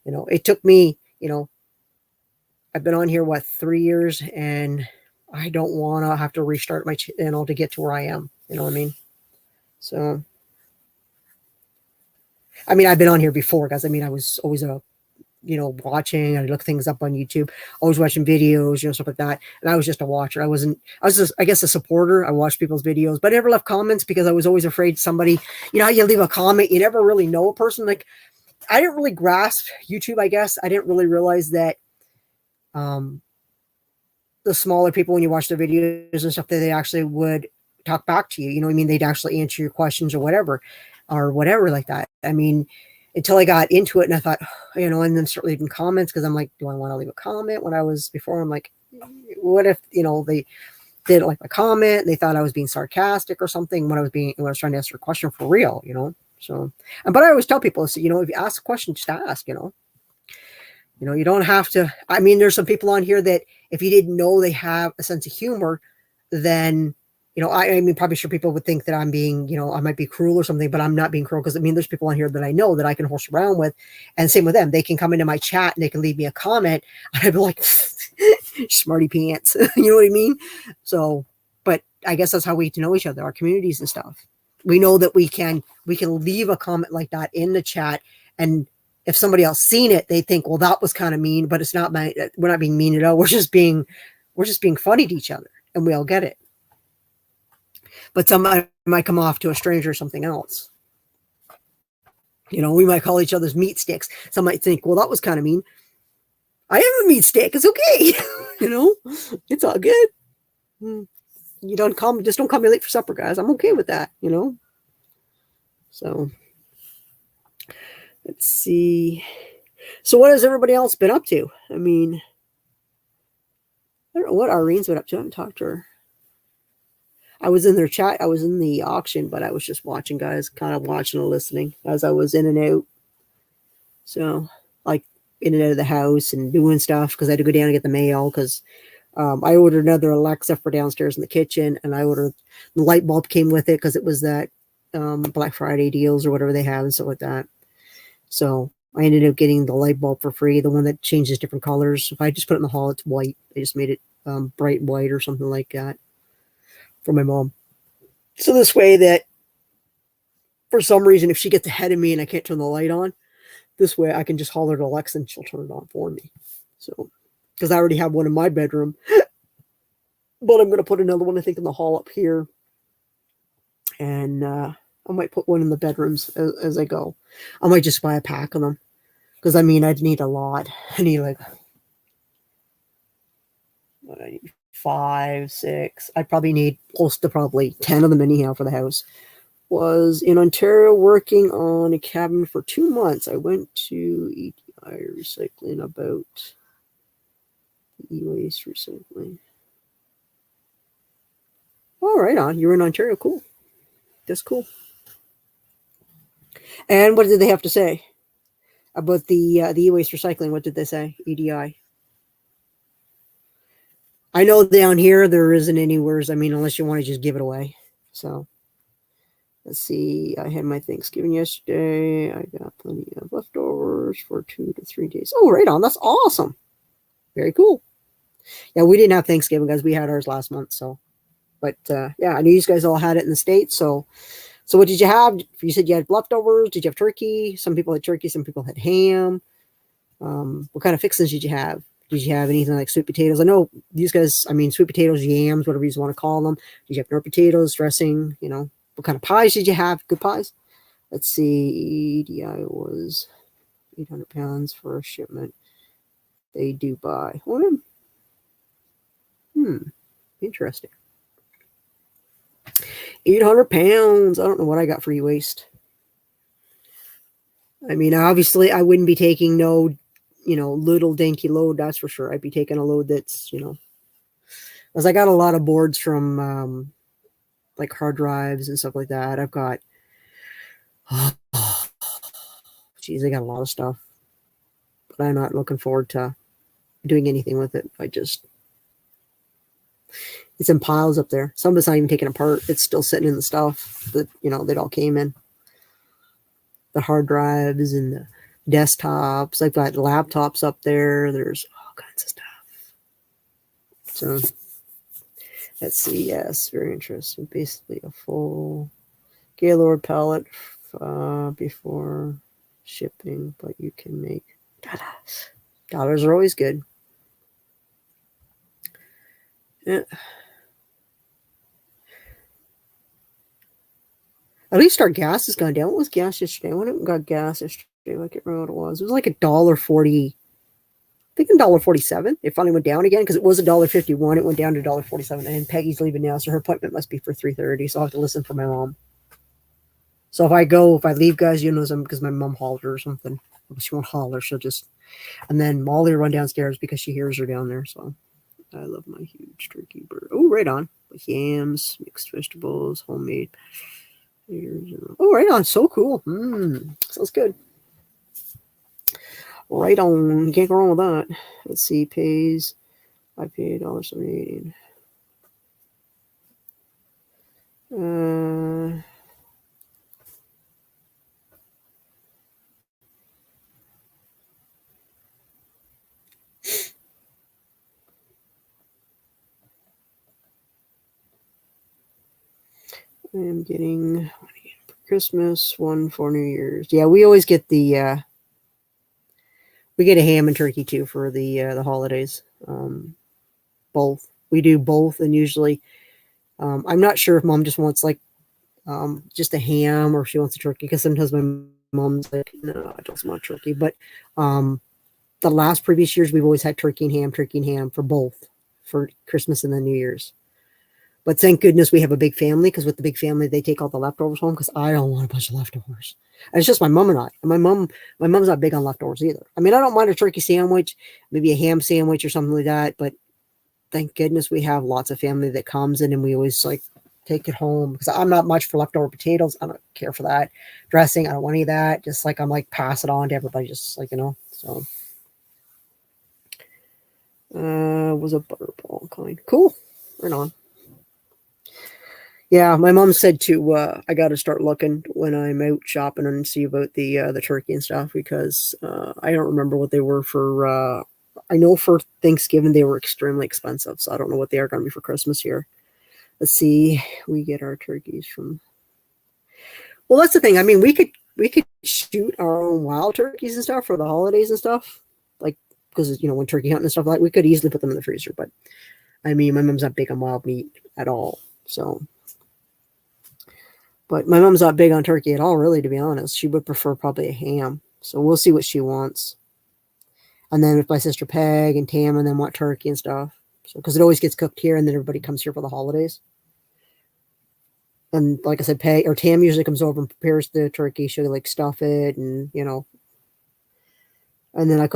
It took me, I've been on here, 3 years, and I don't want to have to restart my channel to get to where I am. You know what I mean? So, I mean, I've been on here before, guys. I mean, I was always watching. I look things up on YouTube, always watching videos, stuff like that. And I was just a watcher. I was just, I guess, a supporter. I watched people's videos, but I never left comments because I was always afraid somebody, you leave a comment, you never really know a person. Like, I didn't really grasp YouTube, I guess. I didn't really realize that the smaller people, when you watch their videos and stuff, that they actually would talk back to you. You know what I mean? They'd actually answer your questions or whatever like that. I mean, until I got into it and I thought, and then start leaving comments, because I'm like, do I want to leave a comment? When I was before, I'm like, what if, they didn't like my comment and they thought I was being sarcastic or something when I was trying to answer a question for real, So, but I always tell people, if you ask a question, just ask, you don't have to. I mean, there's some people on here that if you didn't know they have a sense of humor, then, I mean, probably sure people would think that I'm being, I might be cruel or something, but I'm not being cruel, because I mean, there's people on here that I know that I can horse around with, and same with them. They can come into my chat and they can leave me a comment, and I'd be like, smarty pants, you know what I mean? So, but I guess that's how we get to know each other, our communities and stuff. We know that we can leave a comment like that in the chat, and if somebody else seen it, they think, well, that was kind of mean, but it's not. We're not being mean at all. We're just being funny to each other, and we all get it. But somebody might come off to a stranger or something else. We might call each other's meat sticks. Some might think, well, that was kind of mean. I am a meat stick. It's okay. It's all good. You don't come late for supper, guys. I'm okay with that. So let's see. So what has everybody else been up to? I mean, I don't know what Irene's been up to. I haven't talked to her. I was in their chat. I was in the auction, but I was just watching, guys, kind of watching and listening as I was in and out. So, like, in and out of the house and doing stuff, because I had to go down and get the mail, because I ordered another Alexa for downstairs in the kitchen, and I ordered the light bulb came with it, because it was that Black Friday deals or whatever they have and stuff like that. So I ended up getting the light bulb for free, the one that changes different colors. If I just put it in the hall, it's white. I just made it bright white or something like that for my mom. So this way that for some reason, if she gets ahead of me and I can't turn the light on, this way I can just holler to Alexa and she'll turn it on for me. So, because I already have one in my bedroom, but I'm going to put another one, I think, in the hall up here. And I might put one in the bedrooms as I go. I might just buy a pack of them, because I mean, I'd need a lot. I need like 5, 6. I probably need close to probably 10 of them anyhow for the house. Was in Ontario working on a cabin for 2 months. I went to EDI Recycling about e-waste recycling. Oh, right on. You were in Ontario. Cool. That's cool. And what did they have to say about the e-waste recycling? What did they say? EDI. I know down here there isn't anywhere. I mean, unless you want to just give it away. So let's see. I had my Thanksgiving yesterday. I got plenty of leftovers for 2 to 3 days. Oh, right on. That's awesome. Very cool. Yeah, we didn't have Thanksgiving, guys. We had ours last month. So, but yeah, I knew you guys all had it in the States. So So what did you have? You said you had leftovers. Did you have turkey? Some people had turkey. Some people had ham. What kind of fixings did you have? Did you have anything like sweet potatoes? I know these guys, I mean, sweet potatoes, yams, whatever you want to call them. Did you have nor potatoes, dressing? You know, what kind of pies did you have? Good pies? Let's see. EDI was 800 pounds for a shipment. They do buy. Interesting. 800 pounds. I don't know what I got for e-waste. I mean, obviously, I wouldn't be taking no, little dinky load. That's for sure. I'd be taking a load that's, because I got a lot of boards from like hard drives and stuff like that. I've got, geez, I got a lot of stuff, but I'm not looking forward to doing anything with it. It's in piles up there. Some of it's not even taken apart. It's still sitting in the stuff that, that all came in. The hard drives and the desktops. I've got laptops up there. There's all kinds of stuff. So let's see. Yes, very interesting. Basically a full Gaylord pallet before shipping, but you can make dollars. Dollars are always good. Yeah. At least our gas has gone down. What was gas yesterday? I went out and got gas yesterday. I can't remember what it was. It was like $1.40. I think $1.47. It finally went down again because it was $1.51. It went down to $1.47. And Peggy's leaving now, so her appointment must be for 3:30. So I'll have to listen for my mom. So if I leave, guys, because my mom hollered or something. She won't holler. She'll just, and then Molly will run downstairs because she hears her down there. So I love my huge turkey bird. Oh, right on. With yams, mixed vegetables, homemade. Oh, right on. So cool. Sounds good. Right on. Can't go wrong with that. Let's see. I paid $1.78. I am getting one for Christmas, one for New Year's. Yeah, we always get we get a ham and turkey too for the holidays. Both. We do both, and usually I'm not sure if mom just wants like just a ham or if she wants a turkey, because sometimes my mom's like, no, I don't want turkey. But the last previous years we've always had turkey and ham for both, for Christmas and then New Year's. But thank goodness we have a big family, because with the big family, they take all the leftovers home, because I don't want a bunch of leftovers. And it's just my mom and I. And my mom's not big on leftovers either. I mean, I don't mind a turkey sandwich, maybe a ham sandwich or something like that. But thank goodness we have lots of family that comes in, and we always like take it home, because I'm not much for leftover potatoes. I don't care for that. Dressing, I don't want any of that. Just like I'm like, pass it on to everybody, just like, so. Was a butterball kind. Cool. Right on. Yeah, my mom said I got to start looking when I'm out shopping and see about the turkey and stuff, because I don't remember what they were for. I know for Thanksgiving they were extremely expensive, so I don't know what they are going to be for Christmas here. Let's see. We get our turkeys from. Well, that's the thing. I mean, we could shoot our own wild turkeys and stuff for the holidays and stuff, like, because when turkey hunting and stuff like that, we could easily put them in the freezer. But I mean, my mom's not big on wild meat at all, so. But my mom's not big on turkey at all, really, to be honest. She would prefer probably a ham. So we'll see what she wants. And then if my sister Peg and Tam and them want turkey and stuff. So, because it always gets cooked here, and then everybody comes here for the holidays. And like I said, Peg or Tam usually comes over and prepares the turkey. She'll like stuff it, and and then I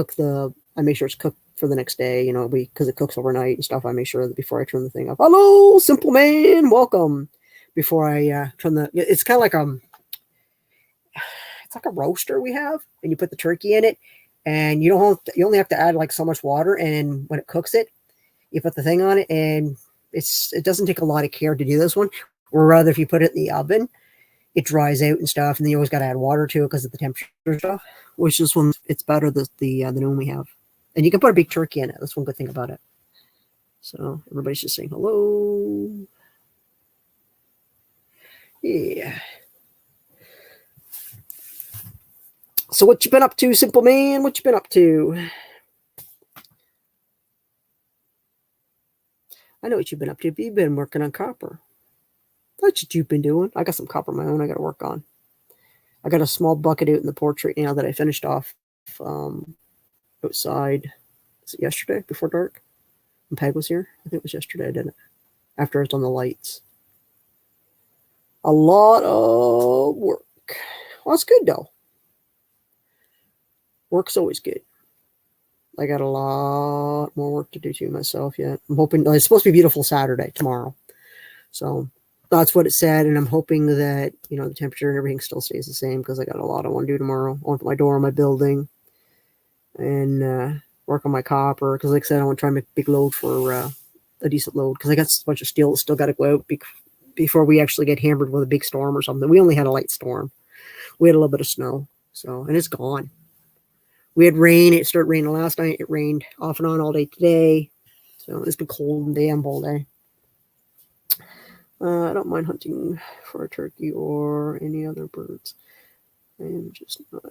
make sure it's cooked for the next day, because it cooks overnight and stuff. I make sure that before I turn the thing up. Hello, simple man, welcome. Before I turn it's kind of like it's like a roaster we have, and you put the turkey in it, and you only have to add like so much water, and when it cooks it, you put the thing on it, and it doesn't take a lot of care to do this one. Or rather, if you put it in the oven, it dries out and stuff, and then you always got to add water to it because of the temperature stuff. Which this one, it's better the one we have, and you can put a big turkey in it. That's one good thing about it. So everybody's just saying hello. Yeah. So what you been up to, simple man? What you been up to? I know what you've been up to. You've been working on copper. That's what you've been doing. I got some copper of my own I got to work on. I got a small bucket out in the porch right now that I finished off outside. Was it yesterday before dark? When Peg was here? I think it was yesterday I did it. After I was on the lights. A lot of work. Well, it's good though. Work's always good. I got a lot more work to do to myself yet. I'm hoping it's supposed to be beautiful Saturday tomorrow. So that's what it said. And I'm hoping that, you know, the temperature and everything still stays the same because I got a lot I want to do tomorrow. I want to put my door on my building and work on my copper. Because like I said, I want to try and make a big load for a decent load because I got a bunch of steel that still got to go out before we actually get hammered with a big storm or something. We only had a light storm. We had a little bit of snow. So, and it's gone. We had rain. It started raining last night. It rained off and on all day today. So it's been cold and damn all day. I don't mind hunting for a turkey or any other birds. I am just not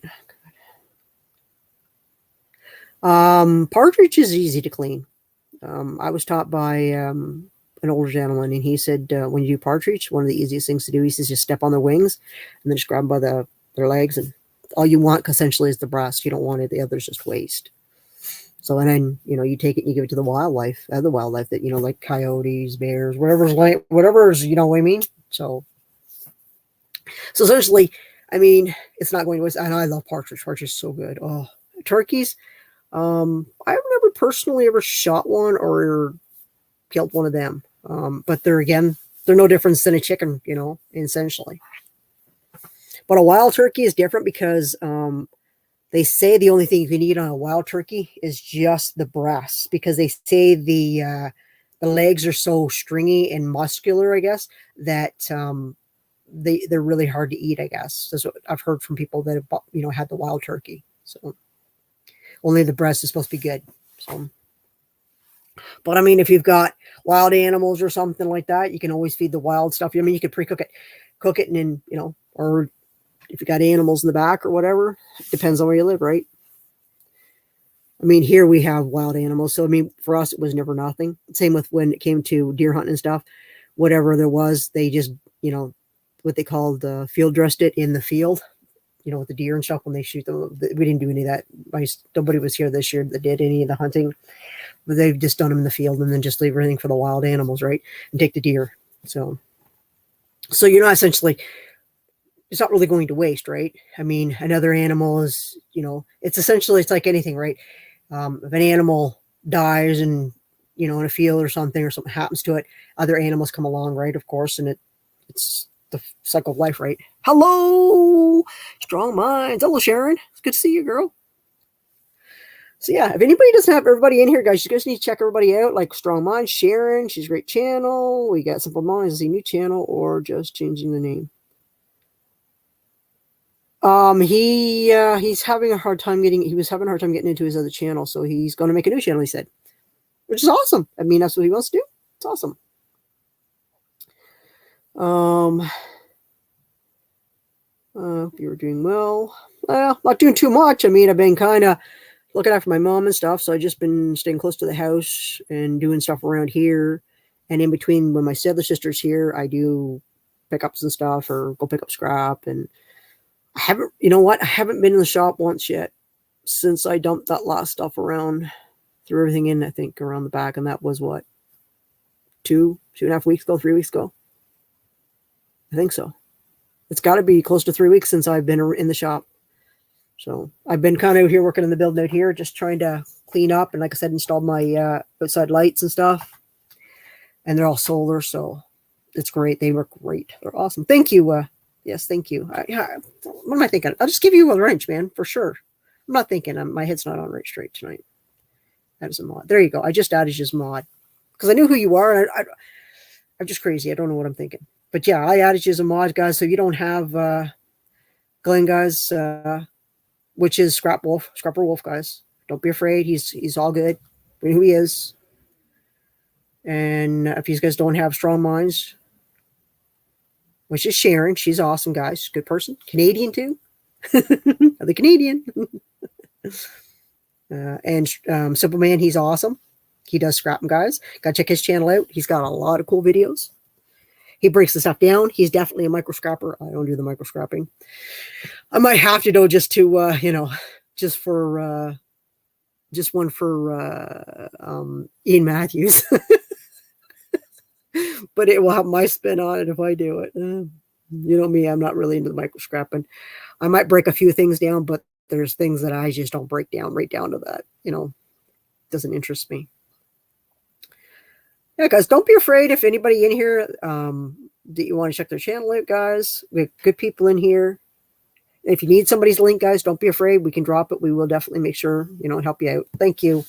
good. Partridge is easy to clean. I was taught by an older gentleman, and he said when you do partridge, one of the easiest things to do, he says just step on their wings and then just grab them by their legs, and all you want essentially is the breast. You don't want it. The other's just waste. So, and then, you know, you take it and you give it to the wildlife, other wildlife that, you know, like coyotes, bears, whatever's, you know what I mean? So essentially, I mean, it's not going to waste. And I love partridge. Partridge is so good. Oh, turkeys. I've never personally ever shot one or killed one of them. But they're no different than a chicken, you know, essentially. But a wild turkey is different because they say the only thing you can eat on a wild turkey is just the breasts because they say the legs are so stringy and muscular, I guess, that they're really hard to eat, I guess. That's what I've heard from people that have, you know, had the wild turkey. So only the breast is supposed to be good. So, but I mean, if you've got wild animals or something like that, you can always feed the wild stuff. I mean, you could pre-cook it, cook it, and then, you know, or if you got animals in the back or whatever, depends on where you live, right? I mean, here we have wild animals. So, I mean, for us, it was never nothing. Same with when it came to deer hunting and stuff. Whatever there was, they just, you know, what they called field dressed it in the field, you know, with the deer and stuff when they shoot them. We didn't do any of that. Nobody was here this year that did any of the hunting. But they've just done them in the field and then just leave everything for the wild animals, right? And take the deer. So you're not essentially... it's not really going to waste, right? I mean, another animal is, you know, it's like anything, right? If an animal dies and, you know, in a field or something happens to it, other animals come along, right? Of course. And it's the cycle of life, right? Hello, Strong Minds. Hello, Sharon. It's good to see you, girl. So yeah, if anybody doesn't have everybody in here, guys, you guys need to check everybody out. Like Strong Minds, Sharon, she's a great channel. We got Simple Minds, is a new channel, or just changing the name. He's having a hard time getting into his other channel, so he's going to make a new channel, he said, which is awesome. I mean, that's what he wants to do. It's awesome. Hope you were doing well. Well, not doing too much. I mean, I've been kind of looking after my mom and stuff, so I've just been staying close to the house and doing stuff around here. And in between, when my other sister's here, I do pickups and stuff or go pick up scrap. And I haven't been in the shop once yet since I dumped that last stuff around, threw everything in, I think, around the back. And that was what, 2.5 weeks ago, 3 weeks ago? I think so. It's got to be close to 3 weeks since I've been in the shop. So I've been kind of out here working in the building out here, just trying to clean up. And like I said, installed my outside lights and stuff. And they're all solar, so it's great. They work great. They're awesome. Thank you. Yes, thank you. What am I thinking? I'll just give you a wrench, man, for sure. I'm not thinking. My head's not on right straight tonight. That is a mod. There you go. I just added his mod because I knew who you are. And I'm just crazy. I don't know what I'm thinking. But yeah, I added you as a mod, guys. So you don't have Glenn, guys, which is Scrapper Wolf, guys. Don't be afraid. He's all good. We know who he is. And if you guys don't have Strong Minds, which is Sharon, she's awesome, guys. Good person. Canadian too. The Canadian. And Simple Man, he's awesome. He does scrapping, guys. Gotta check his channel out. He's got a lot of cool videos. He breaks the stuff down. He's definitely a micro scrapper. I don't do the micro scrapping. I might have to though, just to just one for Ian Matthews. But it will have my spin on it if I do it. You know me, I'm not really into the micro scrapping. I might break a few things down, but there's things that I just don't break down right down to that. Doesn't interest me. Yeah, guys, don't be afraid if anybody in here that you want to check their channel out, guys. We have good people in here. If you need somebody's link, guys, don't be afraid. We can drop it. We will definitely make sure, help you out. Thank you.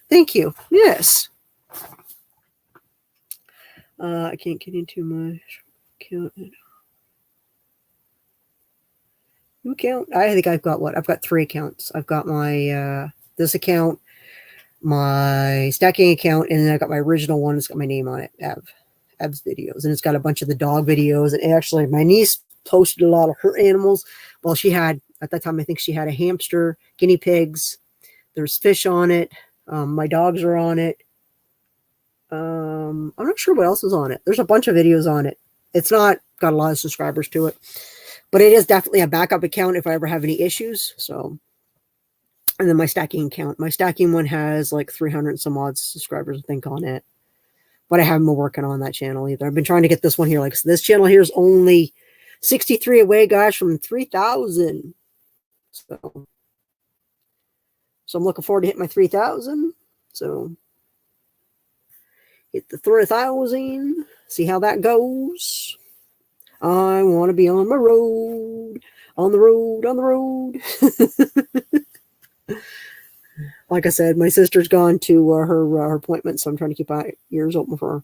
Thank you. Yes. I can't get into my account. New account? I think I've got what? I've got 3 accounts. I've got my this account, my stacking account, and then I got my original one. It's got my name on it, Ev's videos, and it's got a bunch of the dog videos. And actually, my niece posted a lot of her animals. Well, she had at that time, I think she had a hamster, guinea pigs. There's fish on it. My dogs are on it. I'm not sure what else is on it. There's a bunch of videos on it. It's not got a lot of subscribers to it, but it is definitely a backup account if I ever have any issues. So, and then my stacking account. My stacking one has like 300 and some odd subscribers, I think, on it. But I haven't been working on that channel either. I've been trying to get this one here. Like, so this channel here is only 63 away, guys, from 3,000. So I'm looking forward to hitting my 3,000. So hit the 3,000. See how that goes. I want to be on the road. On the road. On the road. Like I said, my sister's gone to her appointment, so I'm trying to keep my ears open for her.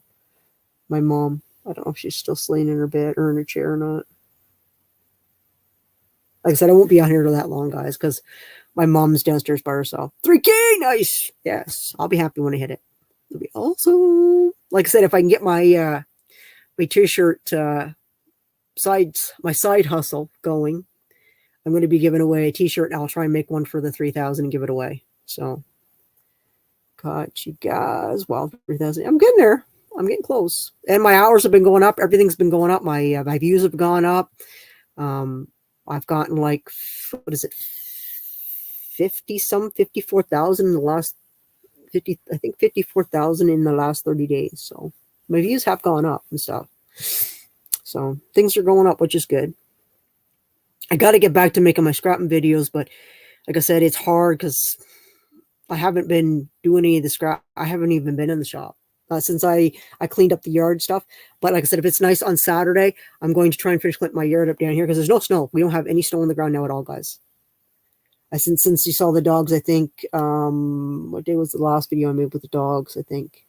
My mom. I don't know if she's still sleeping in her bed or in her chair or not. Like I said, I won't be out here that long, guys, because my mom's downstairs by herself. 3K, nice. Yes, I'll be happy when I hit it. It'll be awesome. Like I said, if I can get my my t-shirt my side hustle going, I'm going to be giving away a t-shirt, and I'll try and make one for the 3,000 and give it away. So, got you guys. Wow, 3,000. I'm getting there. I'm getting close. And my hours have been going up. Everything's been going up. My views have gone up. I've gotten like, what is it, 54,000 in the last 50, I think 54,000 in the last 30 days. So my views have gone up and stuff. So things are going up, which is good. I got to get back to making my scrapping videos, but like I said, it's hard because I haven't been doing any of the scrap. I haven't even been in the shop since I cleaned up the yard stuff. But like I said, if it's nice on Saturday, I'm going to try and finish cleaning my yard up down here because there's no snow. We don't have any snow on the ground now at all, guys. Since you saw the dogs, I think, what day was the last video I made with the dogs? I think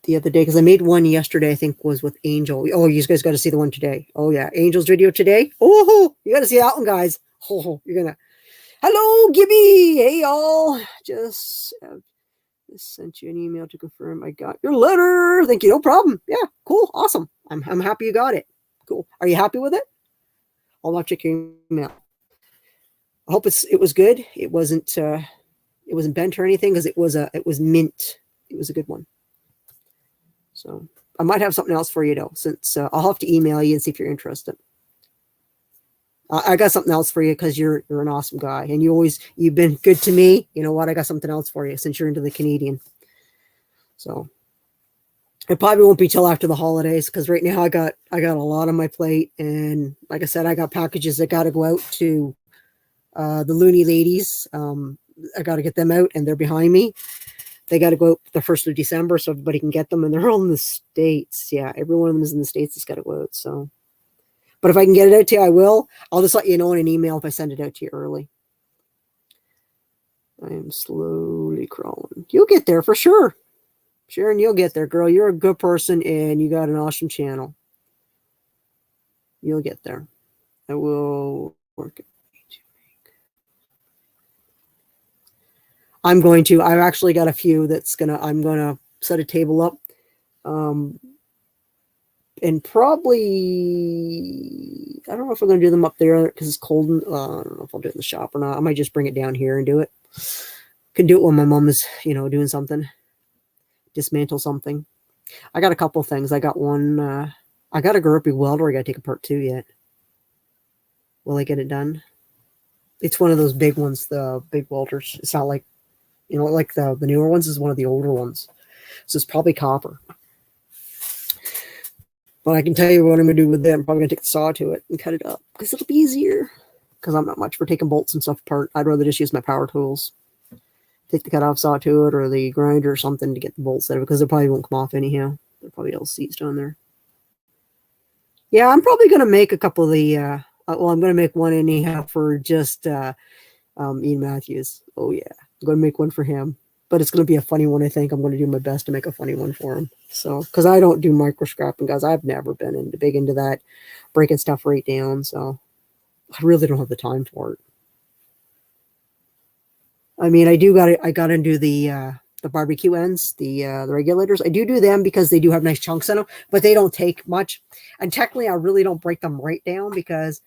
the other day, because I made one yesterday, I think was with Angel. Oh, you guys got to see the one today. Oh yeah, Angel's video today. Oh, you got to see that one, guys. Oh, you're gonna. Hello, Gibby. Hey, y'all. Just sent you an email to confirm I got your letter. Thank you. No problem. Yeah, cool. Awesome. I'm happy you got it. Cool. Are you happy with it? I'll not check your email. I hope it was good. It wasn't bent or anything because it was mint. It was a good one. So I might have something else for you though, since I'll have to email you and see if you're interested. I got something else for you because you're an awesome guy and you've been good to me. You know what? I got something else for you since you're into the Canadian. So it probably won't be till after the holidays because right now I got a lot on my plate, and like I said, I got packages that got to go out to the Looney ladies. I got to get them out, and they're behind me. They got to go out the 1st of December so everybody can get them, and they're all in the States. Yeah, every one of them is in the States. It's got to go out. So, but if I can get it out to you, I will. I'll just let you know in an email if I send it out to you early. I am slowly crawling. You'll get there for sure. Sharon, you'll get there, girl. You're a good person, and you got an awesome channel. You'll get there. I will work it. I've actually got a few I'm going to set a table up. And probably, I don't know if we're going to do them up there because it's cold. I don't know if I'll do it in the shop or not. I might just bring it down here and do it. Can do it when my mom is, doing something. Dismantle something. I got a couple things. I got one. I got a Gurupi welder I got to take apart too yet. Will I get it done? It's one of those big ones, the big welders. It's not like, like the newer ones. Is one of the older ones. So it's probably copper. But I can tell you what I'm going to do with it. I'm probably going to take the saw to it and cut it up because it'll be easier. Because I'm not much for taking bolts and stuff apart. I'd rather just use my power tools. Take the cutoff saw to it or the grinder or something to get the bolts out of it because they probably won't come off anyhow. They're probably all seized on there. Yeah, I'm probably going to make a couple of the, I'm going to make one anyhow for just Ian Matthews. Oh, yeah. I'm going to make one for him. But it's going to be a funny one, I think. I'm going to do my best to make a funny one for him. So, because I don't do micro scrapping, guys. I've never been big into that, breaking stuff right down. So, I really don't have the time for it. I mean, I got to do the barbecue ends, the regulators. I do them because they do have nice chunks in them, but they don't take much. And technically, I really don't break them right down because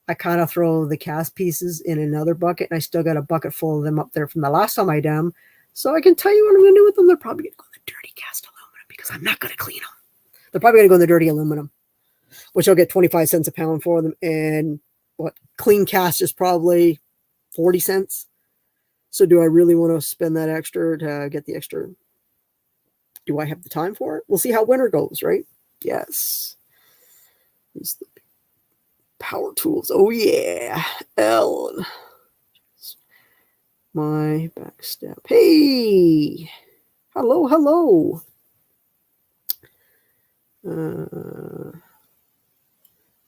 I kind of throw the cast pieces in another bucket, and I still got a bucket full of them up there from the last time I did them. So I can tell you what I'm going to do with them. They're probably going to go in the dirty cast aluminum because I'm not going to clean them. They're probably going to go in the dirty aluminum, which I'll get 25 cents a pound for them. And clean cast is probably 40 cents. So do I really want to spend that extra to get the extra? Do I have the time for it? We'll see how winter goes, right? Yes. Here's the power tools. Oh, yeah. Ellen. My back step. Hey. Hello.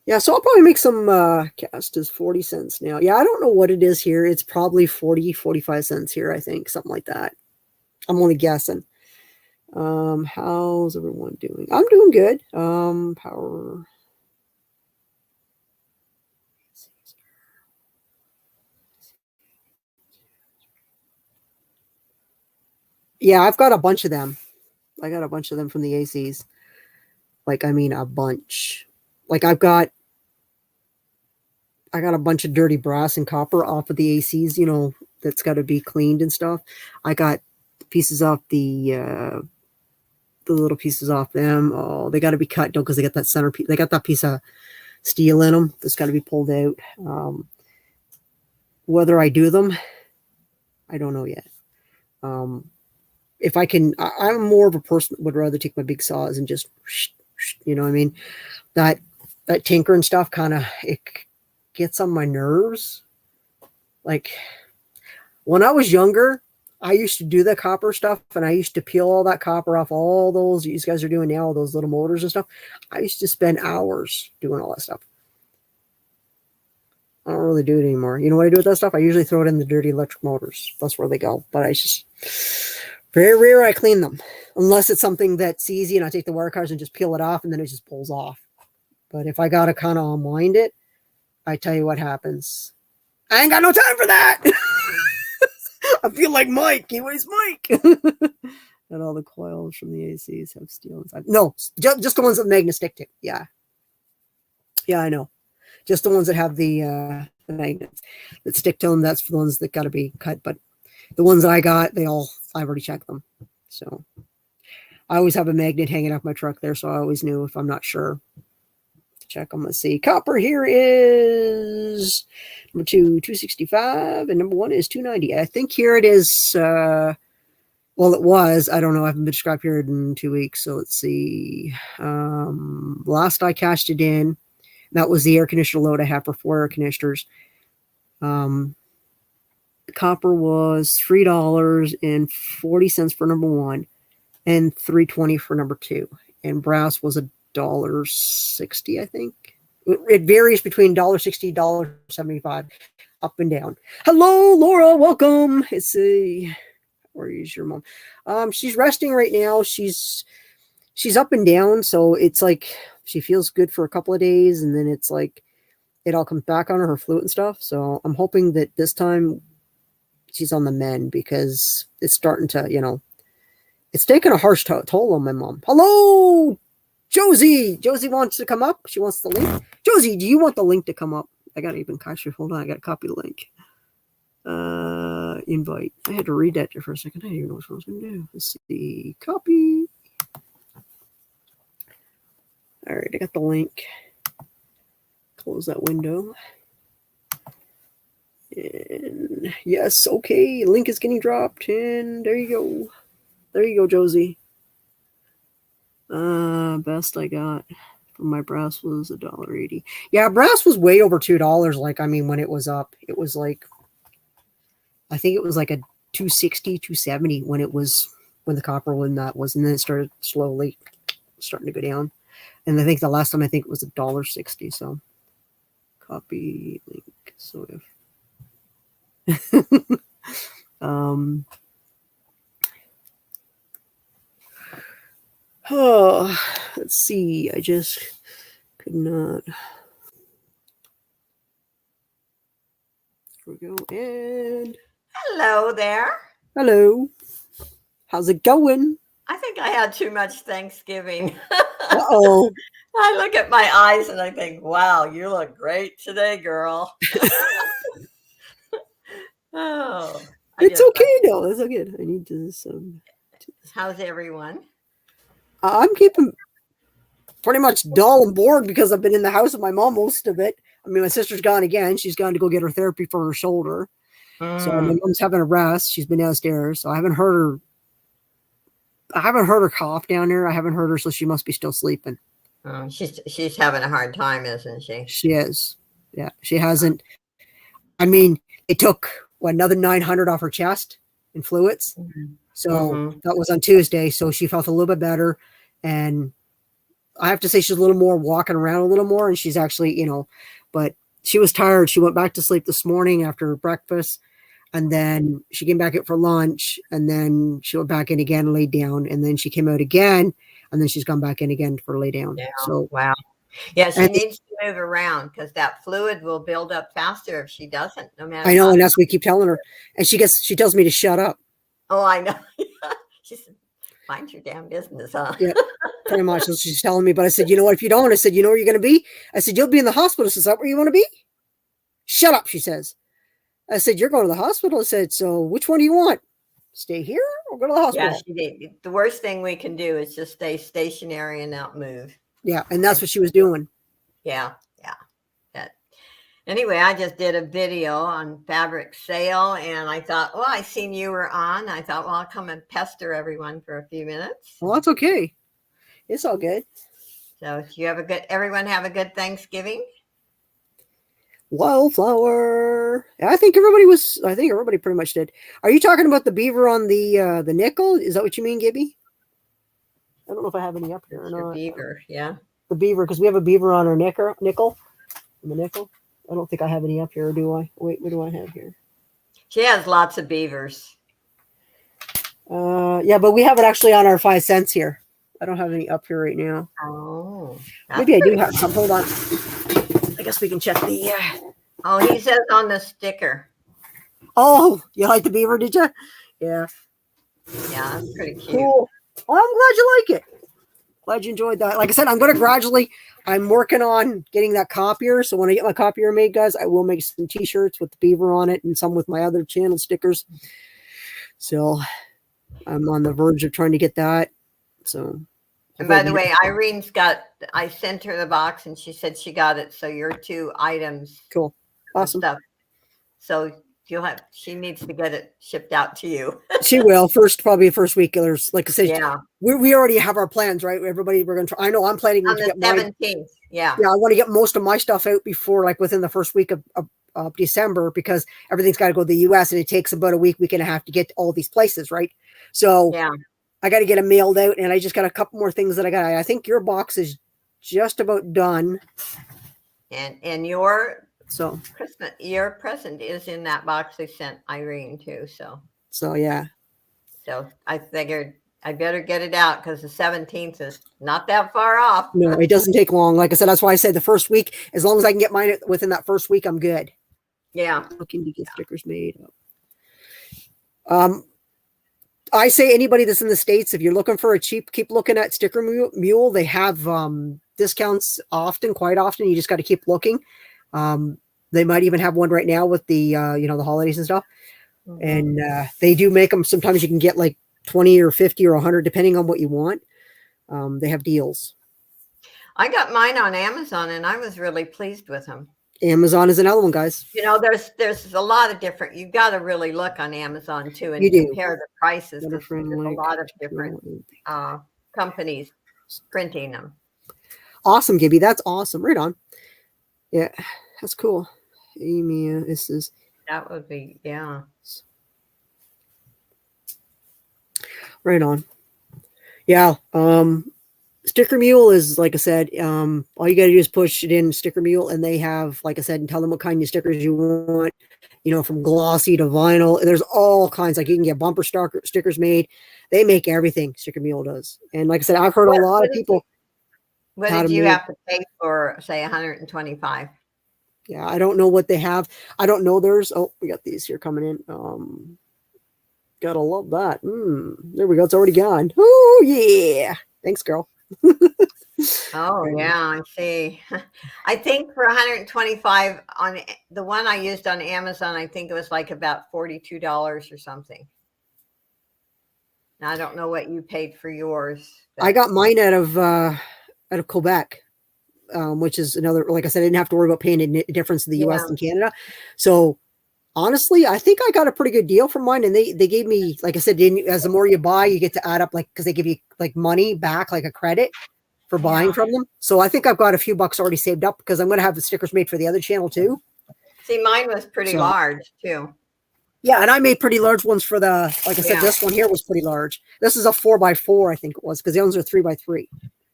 Yeah, so I'll probably make some cast as 40 cents now. Yeah, I don't know what it is here. It's probably 40, 45 cents here, I think. Something like that. I'm only guessing. How's everyone doing? I'm doing good. Power. Yeah, I've got a bunch of them. I got a bunch of them from the ACs. A bunch. I got a bunch of dirty brass and copper off of the ACs, that's got to be cleaned and stuff. I got pieces off the little pieces off them. Oh, they got to be cut because they got that center piece. They got that piece of steel in them that's got to be pulled out. Whether I do them, I don't know yet. If I can, I'm more of a person that would rather take my big saws and just, what I mean? That tinkering stuff kind of, it gets on my nerves. When I was younger, I used to do the copper stuff, and I used to peel all that copper off all those you guys are doing now, all those little motors and stuff. I used to spend hours doing all that stuff. I don't really do it anymore. You know what I do with that stuff? I usually throw it in the dirty electric motors. That's where they go. But very rare I clean them. Unless it's something that's easy and I take the wire cutters and just peel it off and then it just pulls off. But if I got to kind of unwind it, I tell you what happens. I ain't got no time for that. I feel like Mike. Anyways, Mike. And all the coils from the ACs have steel inside. No, just the ones that magnets stick to. Yeah. Yeah, I know. Just the ones that have the magnets that stick to them. That's for the ones that got to be cut. But the ones that I got, I've already checked them. So I always have a magnet hanging off my truck there. So I always knew if I'm not sure. Check them. Let's see. Copper here is number 265, and number 1 is 290. I think here it is. It was. I don't know. I haven't been scrap here in 2 weeks. So let's see. Last I cashed it in, that was the air conditioner load I have for 4 air conditioners. Copper was $3.40 for number 1, and $3.20 for number 2, and brass was $1.60, I think. It varies between $1.60, $1.75, up and down. Hello, Laura. Welcome. Where is your mom? She's resting right now. She's up and down, so it's like she feels good for a couple of days, and then it's like it all comes back on her fluid and stuff. So I'm hoping that this time she's on the mend because it's starting to, it's taking a harsh toll on my mom. Hello, Josie wants to come up. She wants the link. Josie, do you want the link to come up? I gotta even actually hold on. I gotta copy the link. Invite. I had to read that for a second. I didn't even know what I was gonna do. Let's see. Copy. All right, I got the link. Close that window. And yes, okay. Link is getting dropped, and there you go. There you go, Josie. Best I got from my brass was $1.80. Yeah, brass was way over $2. Like, I mean, when it was up, it was like, I think it was like a 260, 270 when the copper one that was, and then it started slowly starting to go down. And I think the last time it was $1.60. So copy link. So if oh, let's see. I just could not. There we go. And hello there. Hello. How's it going? I think I had too much Thanksgiving. Uh-oh. I look at my eyes and I think, wow, you look great today, girl. Oh, it's okay though. It's okay. I need to how's everyone? I'm keeping pretty much dull and bored because I've been in the house with my mom most of it. I mean, my sister's gone again. She's gone to go get her therapy for her shoulder. So my mom's having a rest. She's been downstairs. So I haven't heard her cough down there. I haven't heard her, so she must be still sleeping. Oh, she's having a hard time, isn't she? She is. Yeah, she hasn't. I mean, it took another 900 off her chest in fluids. Mm-hmm. So that was on Tuesday. So she felt a little bit better, and I have to say she's a little more walking around a little more, and she's actually, but she was tired. She went back to sleep this morning after breakfast. And then she came back in for lunch, and then she went back in again, laid down, and then she came out again, and then she's gone back in again for lay down. Yeah. So wow. Yeah, she needs to move around because that fluid will build up faster if she doesn't, no matter. I know, and that's what we keep telling her. And she tells me to shut up. Oh, I know. She said, mind your damn business, huh? Yeah, pretty much. So she's telling me, but I said, you know what, if you don't, I said, you know where you're going to be? I said, you'll be in the hospital. Is that where you want to be? Shut up, she says. I said, you're going to the hospital. I said, so which one do you want? Stay here or go to the hospital? Yeah, she did. The worst thing we can do is just stay stationary and not move. Yeah, and that's what she was doing. Yeah. Anyway, I just did a video on fabric sale, and I thought, well, I seen you were on. I thought, well, I'll come and pester everyone for a few minutes. Well, that's okay. It's all good. So everyone have a good Thanksgiving? Wildflower. I think everybody pretty much did. Are you talking about the beaver on the nickel? Is that what you mean, Gibby? I don't know if I have any up here or not. Beaver, yeah. The beaver, because we have a beaver on our nickel. On the nickel. I don't think I have any up here, do I? Wait, what do I have here? She has lots of beavers. Yeah, but we have it actually on our 5 cents here. I don't have any up here right now. Oh. Maybe I do have some. Hold on. I guess we can check the. Oh, he says on the sticker. Oh, you like the beaver? Did you? Yeah. Yeah, that's pretty cute. Cool. Well, I'm glad you like it. Glad you enjoyed that. Like I said, I'm working on getting that copier. So when I get my copier made, guys, I will make some T-shirts with the beaver on it and some with my other channel stickers. So I'm on the verge of trying to get that. So. And by the way, I sent her the box and she said she got it. So your 2 items. Cool. Awesome. Stuff. So she needs to get it shipped out to you. She will probably the first week. There's, like I said, yeah. We already have our plans, right? Everybody, we're going to try. I know I'm planning on to the get 17th. Yeah. Yeah. I want to get most of my stuff out before, like within the first week of December, because everything's got to go to the US and it takes about a week and a half to get to all these places. Right. So yeah. I got to get them mailed out, and I just got a couple more things that I got. I think your box is just about done. And your Christmas, your present is in that box they sent Irene too. So yeah. So I figured I better get it out because the 17th is not that far off. No, it doesn't take long. Like I said, that's why I said the first week. As long as I can get mine within that first week, I'm good. Yeah. Looking to get stickers made. I say anybody that's in the States, if you're looking for a cheap, keep looking at Sticker Mule. They have discounts often, quite often. You just got to keep looking. They might even have one right now with the the holidays and stuff. Mhm. And they do make them. Sometimes you can get like 20 or 50 or 100, depending on what you want. They have deals. I got mine on Amazon, and I was really pleased with them. Amazon is another one, guys. There's a lot of different. You've got to really look on Amazon too and You do. compare the prices. Better There's friend a link. lot of different companies printing them. Awesome, Gibby. That's awesome. Right on. Yeah, that's cool. Amy, this is. That would be, yeah. Right on. Yeah. Sticker Mule is, like I said, all you got to do is push it in Sticker Mule, and they have, like I said, and tell them what kind of stickers you want, from glossy to vinyl. There's all kinds. Like, you can get bumper stickers made. They make everything, Sticker Mule does. And like I said, I've heard a lot of people. What did you have to pay for, say, 125? Yeah, I don't know what they have. I don't know theirs. Oh, we got these here coming in. Gotta love that. There we go. It's already gone. Oh, yeah. Thanks, girl. Oh, yeah, I see. I think for 125 on the one I used on Amazon, I think it was like about $42 or something. Now, I don't know what you paid for yours. I got mine out of Quebec, which is another, like I said, I didn't have to worry about paying a difference in the US and Canada. So honestly, I think I got a pretty good deal for mine. And they gave me, like I said, as the more you buy, you get to add up, like, because they give you like money back, like a credit for buying from them. So I think I've got a few bucks already saved up, because I'm going to have the stickers made for the other channel too. See, mine was pretty large too. Yeah, and I made pretty large ones for the, like I said, this one here was pretty large. This is a 4x4, I think it was, because the others are 3x3.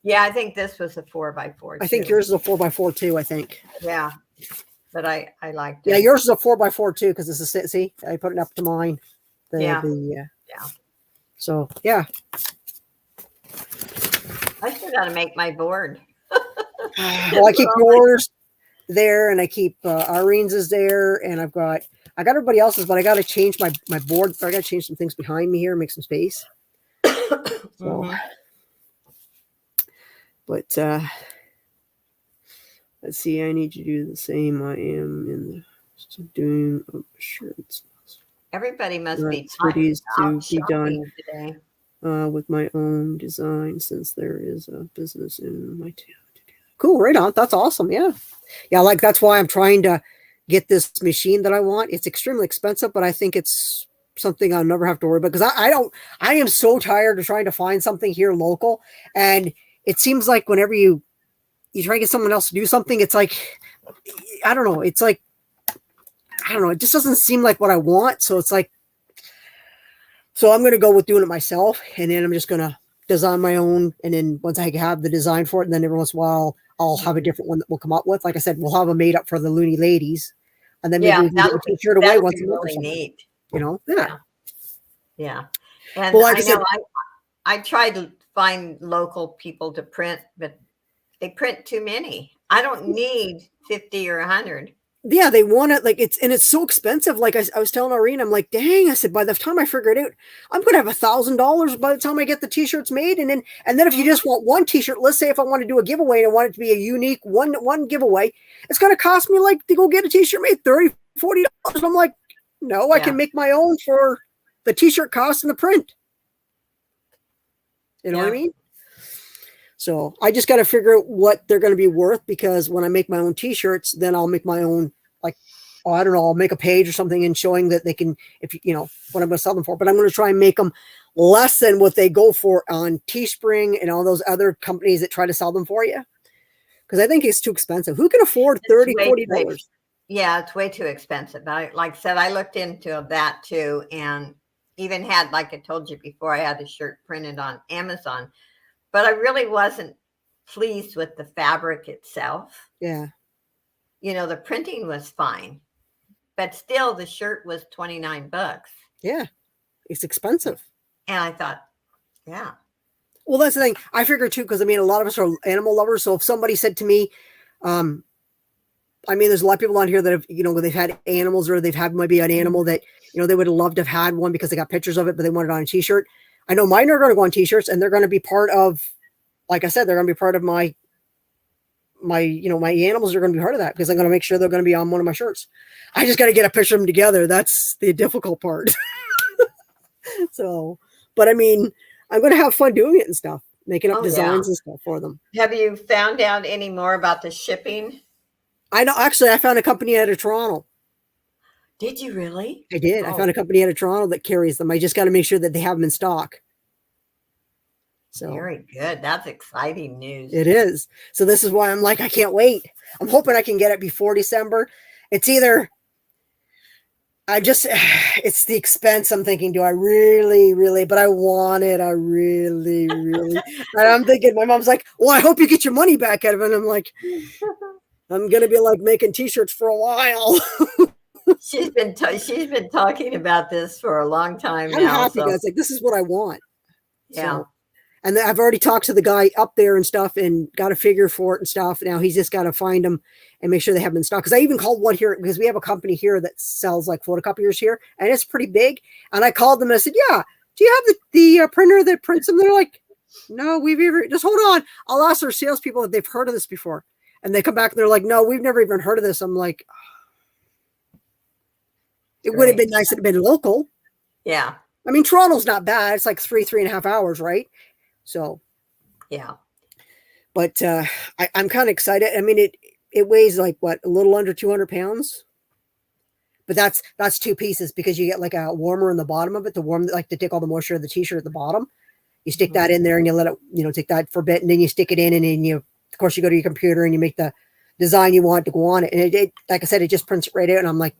Yeah, I think this was a 4x4. I think yours is a 4x4 too, I think. Yeah, but I liked it. Yeah, yours is a 4x4 too, because this is, see, I put it up to mine. Yeah. So, yeah. I still got to make my board. Well, I keep yours there, and I keep Irene's is there, and I got everybody else's, but I got to change my board. I got to change some things behind me here, make some space. So, but let's see. I need you to do the same. I am in the doing shirts. Everybody must be ready to be done today. With my own design, since there is a business in my town. Cool, right on. That's awesome. Yeah. Like, that's why I'm trying to get this machine that I want. It's extremely expensive, but I think it's something I'll never have to worry about, because I am so tired of trying to find something here local. And it seems like whenever you try to get someone else to do something, it's like, I don't know. It's like, I don't know. It just doesn't seem like what I want. So it's like, so I'm going to go with doing it myself, and then I'm just going to design my own. And then once I have the design for it, and then every once in a while, I'll have a different one that we'll come up with. Like I said, we'll have them made up for the Looney Ladies, and then maybe we can get a t-shirt away once a month or something. Neat. Yeah. And well, like I said, I tried to find local people to print, but they print too many. I don't need 50 or 100. Yeah, they want it, like, it's so expensive. Like I was telling Irene, I'm like, dang, I said, by the time I figure it out, I'm gonna have $1,000 by the time I get the t-shirts made. And then if you just want one t-shirt, let's say if I want to do a giveaway and I want it to be a unique one giveaway, it's gonna cost me, like, to go get a t-shirt made $30, $40. I'm like, no, I can make my own for the t-shirt cost and the print. You know what I mean? So I just got to figure out what they're going to be worth, because when I make my own t-shirts, then I'll make my own, like, I don't know, I'll make a page or something and showing that they can, if what I'm going to sell them for. But I'm going to try and make them less than what they go for on Teespring and all those other companies that try to sell them for you. Because I think it's too expensive. Who can afford $30, $40? Yeah, it's way too expensive. But like I said, I looked into that too, and even had, like I told you before, I had a shirt printed on Amazon. But I really wasn't pleased with the fabric itself. Yeah. The printing was fine, but still the shirt was $29. Yeah. It's expensive. And I thought, yeah. Well, that's the thing. I figure too, because a lot of us are animal lovers. So if somebody said to me, I mean, there's a lot of people on here that have, they've had animals, or they've had maybe an animal that, they would have loved to have had one because they got pictures of it, but they want it on a t-shirt. I know mine are going to go on t-shirts, and they're going to be part of, like I said, they're going to be part of my animals are going to be part of that, because I'm going to make sure they're going to be on one of my shirts. I just got to get a picture of them together. That's the difficult part. So, but I mean, I'm going to have fun doing it and stuff, making up designs and stuff for them. Have you found out any more about the shipping? I know, actually, I found a company out of Toronto. Did you really? I did. I found a company out of Toronto that carries them. I just got to make sure that they have them in stock. So very good. That's exciting news. It is. So this is why I'm like, I can't wait. I'm hoping I can get it before December. It's either, it's the expense. I'm thinking, do I really, but I want it. I really. And I'm thinking, my mom's like, well, I hope you get your money back out of it. And I'm like, I'm going to be like making t-shirts for a while. She's been talking about this for a long time now. I'm happy, guys. Like, this is what I want. Yeah. So, and I've already talked to the guy up there and stuff, and got a figure for it and stuff. Now he's just got to find them and make sure they have them in stock. Because I even called one here, because we have a company here that sells like photocopiers here, and it's pretty big. And I called them and I said, yeah, do you have the printer that prints them? They're like, no, just hold on. I'll ask our salespeople if they've heard of this before. And they come back and they're like, no, we've never even heard of this. I'm like, it would have been nice if it had been local. Yeah. I mean, Toronto's not bad. It's like 3.5 hours, right? So, yeah. But I'm kind of excited. I mean, it weighs like what, a little under 200 pounds. But that's two pieces, because you get like a warmer in the bottom of it to warm, like to take all the moisture of the t-shirt at the bottom. You stick that in there and you let it, take that for a bit, and then you stick it in, and then of course you go to your computer and you make the design you want to go on it. And it like I said, it just prints it right out. And I'm like,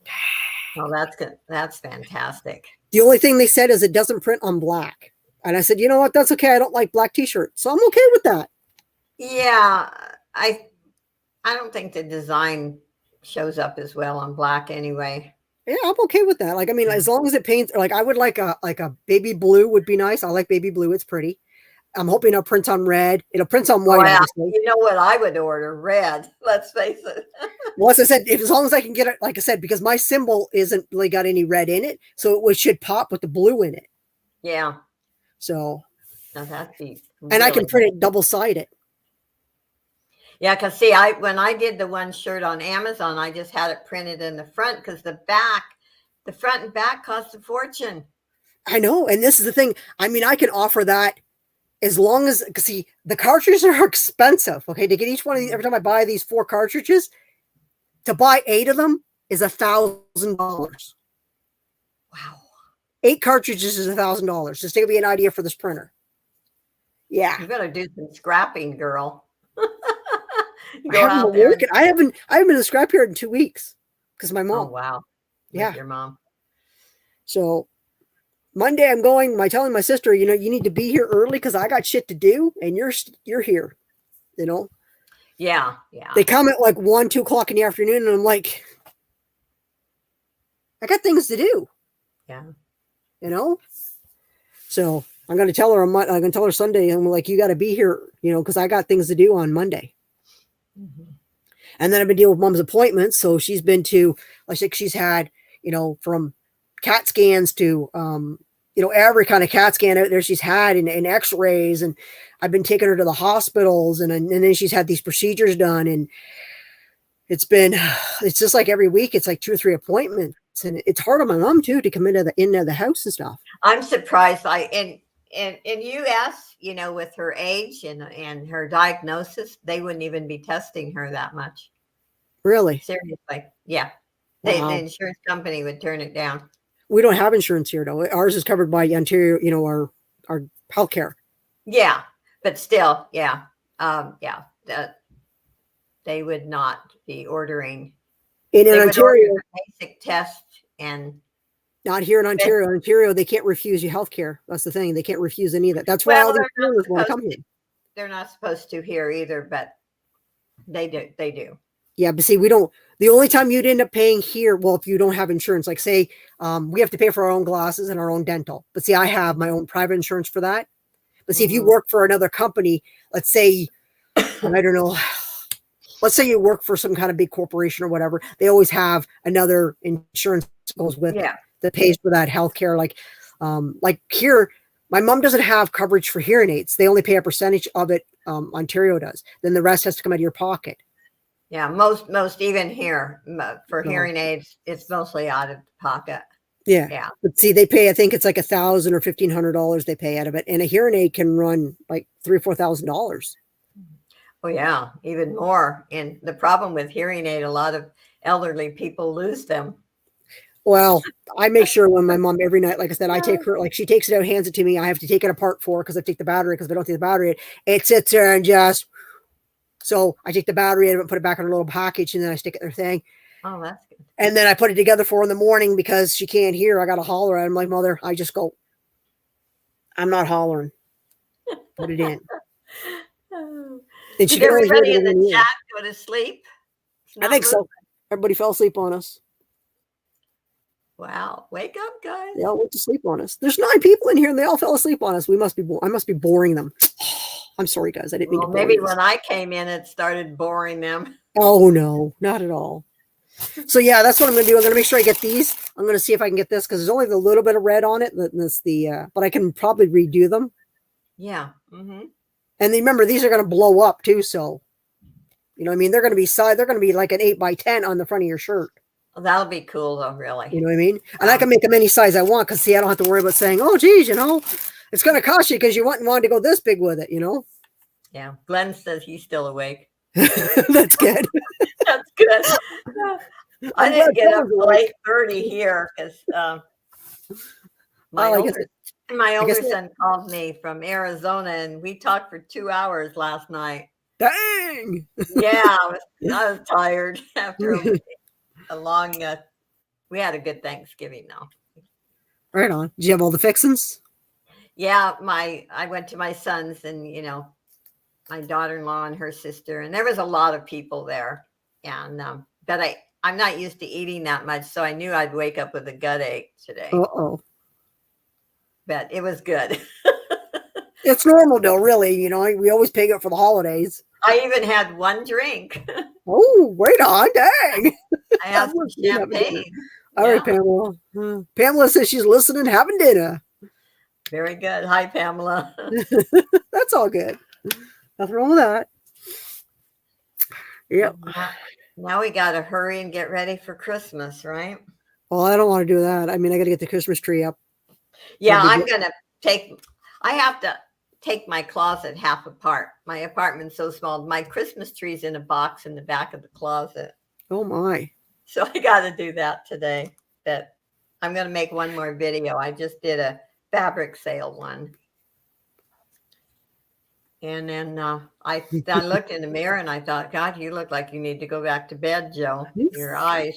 oh, that's good. That's fantastic. The only thing they said is it doesn't print on black. And I said, you know what? That's okay. I don't like black t-shirts. So I'm okay with that. Yeah. I don't think the design shows up as well on black anyway. Yeah, I'm okay with that. Like, I mean, as long as it paints, like I would like a baby blue would be nice. I like baby blue. It's pretty. I'm hoping it'll print on red. It'll print on white. Well, you know what I would order? Red. Let's face it. Well, as I said, as long as I can get it, like I said, because my symbol isn't really got any red in it, so it should pop with the blue in it. Yeah. So. Now that'd be. Really, and I can print it double-sided. Yeah, because see, when I did the one shirt on Amazon, I just had it printed in the front, because the front and back cost a fortune. I know, and this is the thing. I mean, I can offer that. As long as, see, the cartridges are expensive. Okay, to get each one of these, every time I buy these 4 cartridges, to buy 8 of them is $1,000. Wow, 8 cartridges is $1,000. Just to give you an idea for this printer. Yeah, you better do some scrapping, girl. I haven't been to scrap yard in 2 weeks because my mom. Oh wow, yeah, your mom. So. Monday I'm going, telling my sister, you need to be here early because I got shit to do, and you're here, Yeah. They come at like 1, 2 o'clock in the afternoon, and I'm like, I got things to do. Yeah. So I'm going to tell her, I'm going to tell her Sunday, I'm like, you got to be here, because I got things to do on Monday. Mm-hmm. And then I've been dealing with mom's appointments. So she's been to, like she's had, from CAT scans to, every kind of CAT scan out there she's had, and x-rays, and I've been taking her to the hospitals, and then she's had these procedures done, and it's just like every week, it's like 2 or 3 appointments, and it's hard on my mom too, to come into the house and stuff. I'm surprised. In US, with her age and her diagnosis, they wouldn't even be testing her that much. Really? Seriously. Yeah. Wow. The insurance company would turn it down. We don't have insurance here, though. Ours is covered by Ontario, our healthcare. Yeah, but still, yeah. They would not be ordering. In Ontario, basic test, and not here in Ontario. In Ontario, they can't refuse you healthcare. That's the thing. They can't refuse any of that. That's why all the foreigners want to come in. They're not supposed to here either, but they do. They do. Yeah, but see, we don't. The only time you'd end up paying here, well, if you don't have insurance, like say, we have to pay for our own glasses and our own dental. But see, I have my own private insurance for that. But see, if you work for another company, let's say, I don't know, let's say you work for some kind of big corporation or whatever, they always have another insurance that goes with it Yeah. that pays for that health care. Like here, my mom doesn't have coverage for hearing aids. They only pay a percentage of it. Ontario does. Then the rest has to come out of your pocket. Yeah. Most even here for So, hearing aids, it's mostly out of pocket. yeah. Yeah. But see, they pay, I think it's like $1,000 or $1,500 they pay out of it. And a hearing aid can run like $3,000 or $4,000. Oh yeah, even more. And the problem with hearing aid, a lot of elderly people lose them. Well, I make sure when my mom every night, like I said, I take her, like she takes it out, hands it to me. I have to take it apart for her because I take the battery because if I don't take the battery, it sits there and just, so I take the battery out of it and put it back in a little package and then I stick it in her thing. Oh, that's good. And then I put it together for her in the morning because she can't hear. I got to holler at her. I'm like, mother, I just go, I'm not hollering. Put it in. And she Did can only hear everybody it in the in the ear. chat go to sleep? I think so. Everybody fell asleep on us. Wow. Wake up, guys. They all went to sleep on us. There's 9 people in here and they all fell asleep on us. I must be boring them. I'm sorry, guys. I didn't mean to bore Maybe you. when I came in, it started boring them. Oh, no, not at all. So, yeah, that's what I'm going to do. I'm going to make sure I get these. I'm going to see if I can get this because there's only a little bit of red on it. But I can probably redo them. Yeah. Mm-hmm. And remember, these are going to blow up too. So, you know what I mean? They're going to be like an 8x10 on the front of your shirt. Well, that'll be cool though, really. You know what I mean? And I can make them any size I want because, see, I don't have to worry about saying, oh, geez, it's going to cost you because you wanted to go this big with it, Yeah. Glenn says he's still awake. That's good. That's good. I didn't get up till 8:30 here because my older son called me from Arizona and we talked for 2 hours last night. Dang. Yeah, I was tired after a long. We had a good Thanksgiving though. Right on. Did you have all the fixings? Yeah, I went to my son's and my daughter-in-law and her sister, and there was a lot of people there. And but I'm not used to eating that much, so I knew I'd wake up with a gut ache today. Uh-oh. But it was good. It's normal though, really. We always pay it for the holidays. I even had one drink. Oh, right on. Dang. I had some champagne. All right, Pamela. Pamela says she's listening, having dinner. Very good. Hi, Pamela. That's all good. Nothing wrong with that. Yep. Now we got to hurry and get ready for Christmas, right? Well, I don't want to do that. I mean, I got to get the Christmas tree up. Yeah, I have to take my closet half apart. My apartment's so small. My Christmas tree's in a box in the back of the closet. Oh, my. So I got to do that today. But I'm going to make one more video. I just did a fabric sale one. And then I looked in the mirror and I thought, God, you look like you need to go back to bed, Joe. Your eyes.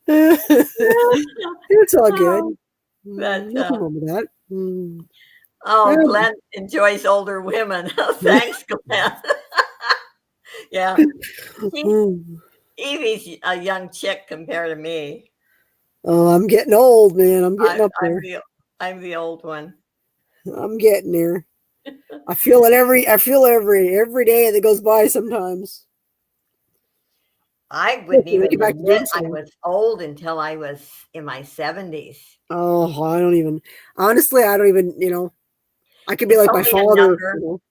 It's all good. But, nothing wrong with that. Oh, Glenn enjoys older women. Thanks, Glenn. Yeah. Evie's a young chick compared to me. Oh, I'm getting old, man. I'm getting up there. I'm the old one. I'm getting there. I feel it every day that goes by sometimes. I wouldn't even admit I was old until I was in my 70s. Oh, I don't even, I could be like my father.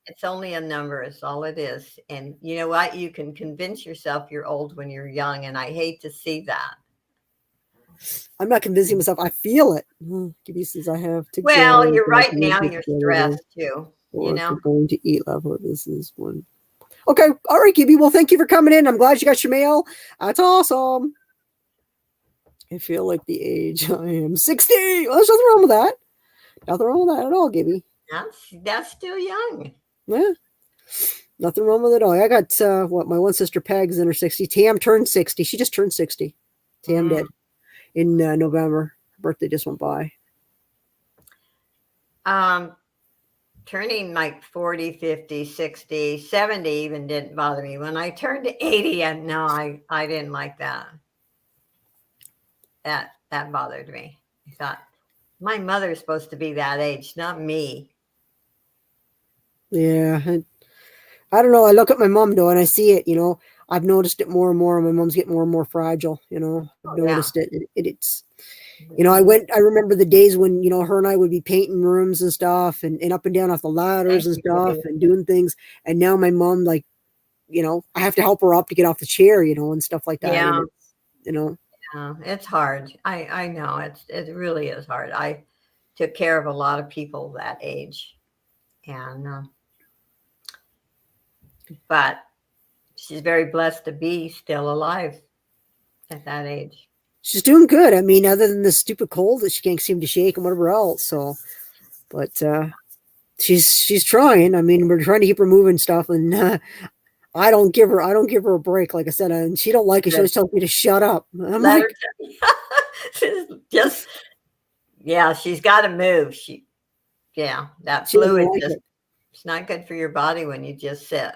It's only a number. It's all it is. And you know what? You can convince yourself you're old when you're young. And I hate to see that. I'm not convincing myself. I feel it. Says I have to. Well, you're right now. You're stressed too. Going to eat level. This is one. Okay. All right, Gibby. Well, thank you for coming in. I'm glad you got your mail. That's awesome. I feel like the age I am 60. Well, there's nothing wrong with that. Nothing wrong with that at all, Gibby. That's still young. Yeah. Nothing wrong with it at all. I got my one sister Peg's in her 60s. Tam turned 60. She just turned 60. Tam did in November. Her birthday just went by. Turning like 40, 50, 60, 70 even didn't bother me. When I turned to 80, I didn't like that. That bothered me. I thought, my mother's supposed to be that age, not me. Yeah. I don't know. I look at my mom though, and I see it. I've noticed it more and more. My mom's getting more and more fragile. I've Oh, yeah. noticed it. It's. I remember the days when, her and I would be painting rooms and stuff and up and down off the ladders Thank and you for stuff doing and doing things. And now my mom, like, I have to help her up to get off the chair, and stuff like that. And Yeah, it's, you know, it's hard. I know it really is hard. I took care of a lot of people that age, and but she's very blessed to be still alive at that age. she's doing good. I mean, other than the stupid cold that she can't seem to shake and whatever else. So, but, she's trying. I mean, we're trying to keep her moving stuff and, I don't give her a break. Like I said, and she don't like it. She Good. always tells me to shut up. I'm Let like, her just yeah, she's got to move. That she doesn't fluid like just it. it's not good for your body when you just sit.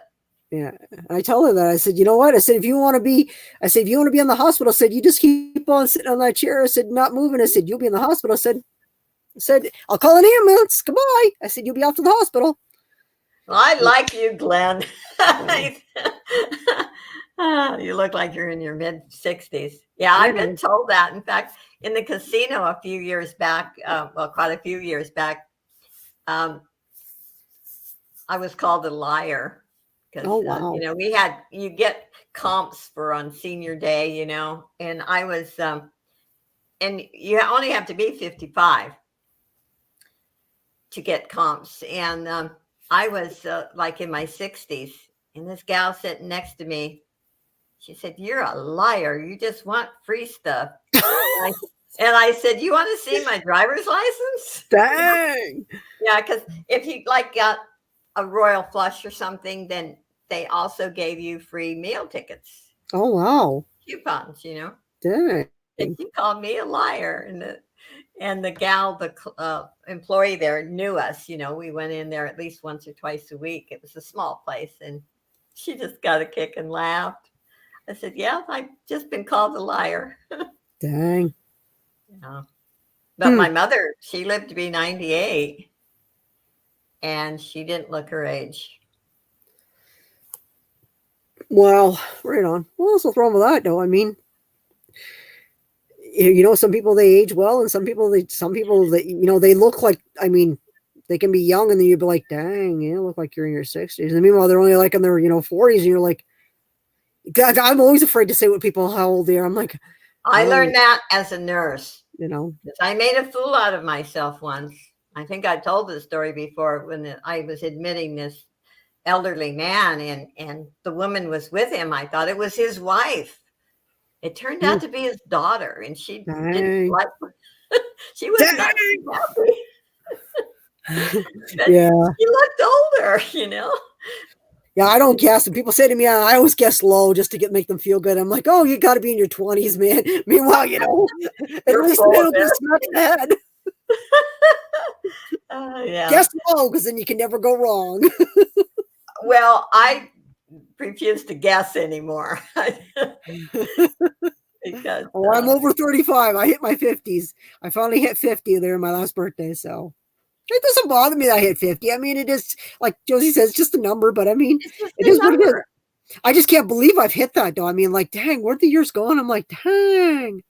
Yeah. And I tell her that. I said, you know what? I said, if you want to be in the hospital, I said, you just keep on sitting on that chair. I said, not moving. I said, you'll be in the hospital. I said, I'll call an ambulance. Goodbye. I said, you'll be off to the hospital. Well, I like you, Glenn. Yeah. You look like you're in your mid 60s. Yeah, I've been told that. In fact, in the casino a few years back, quite a few years back, um, I was called a liar because, Oh, wow. you get comps for on senior day, and I was, and you only have to be 55 to get comps. And I was like in my 60s, and this gal sitting next to me, she said, "You're a liar. You just want free stuff." And I said, "You want to see my driver's license?" Dang. Yeah, because if you like got a royal flush or something, then they also gave you free meal tickets, Oh, wow. coupons. Dang. And she called me a liar, and the gal, the employee there, knew us. We went in there at least once or twice a week. It was a small place, and she just got a kick and laughed. I said, "Yeah, I've just been called a liar." Dang. Yeah. But my mother, she lived to be 98, and she didn't look her age. Well, right on. Well, what's wrong with that, though? I mean, some people they age well, and some people they look like. I mean, they can be young, and then you'd be like, "Dang, you look like you're in your 60s." And meanwhile, they're only like in their 40s, and you're like, God, I'm always afraid to say what people how old they are. I'm like, I learned that as a nurse. you know, I made a fool out of myself once. I think I told this story before when I was admitting this elderly man, and the woman was with him. I thought it was his wife. It turned out to be his daughter, and she didn't dang, like. She was not happy. yeah. He looked older, Yeah, I don't guess. And people say to me, I always guess low just to make them feel good. I'm like, oh, you got to be in your 20s, man. Meanwhile, at least full it'll of be it. smack in the head. Yeah. Guess low, because then you can never go wrong. Well, I refuse to guess anymore. Because I'm over 35. I hit my 50s. I finally hit 50 there in my last birthday. So it doesn't bother me that I hit 50. I mean, it is, like Josie says, just a number, but I mean, it's just it a is what it is. number. I just can't believe I've hit that, though. I mean, like, dang, where'd the years go? And I'm like, dang,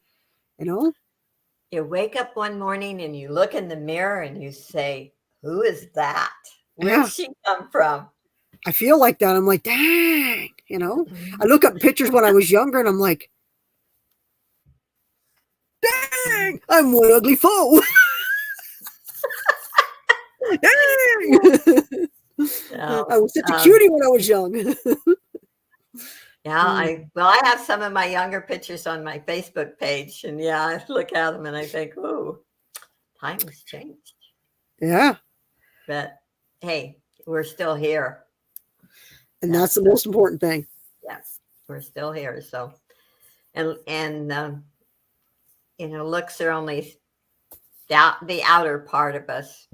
You wake up one morning and you look in the mirror and you say, "Who is that? Where did she come from?" I feel like that. I'm like, dang, I look up pictures when I was younger and I'm like, dang, I'm one ugly fool. Dang. I was such a cutie when I was young. Yeah, I have some of my younger pictures on my Facebook page, and yeah, I look at them and I think, "Oh, time has changed." Yeah. But hey, we're still here. And that's the most important thing. Yes, we're still here. So, and looks are only the outer part of us.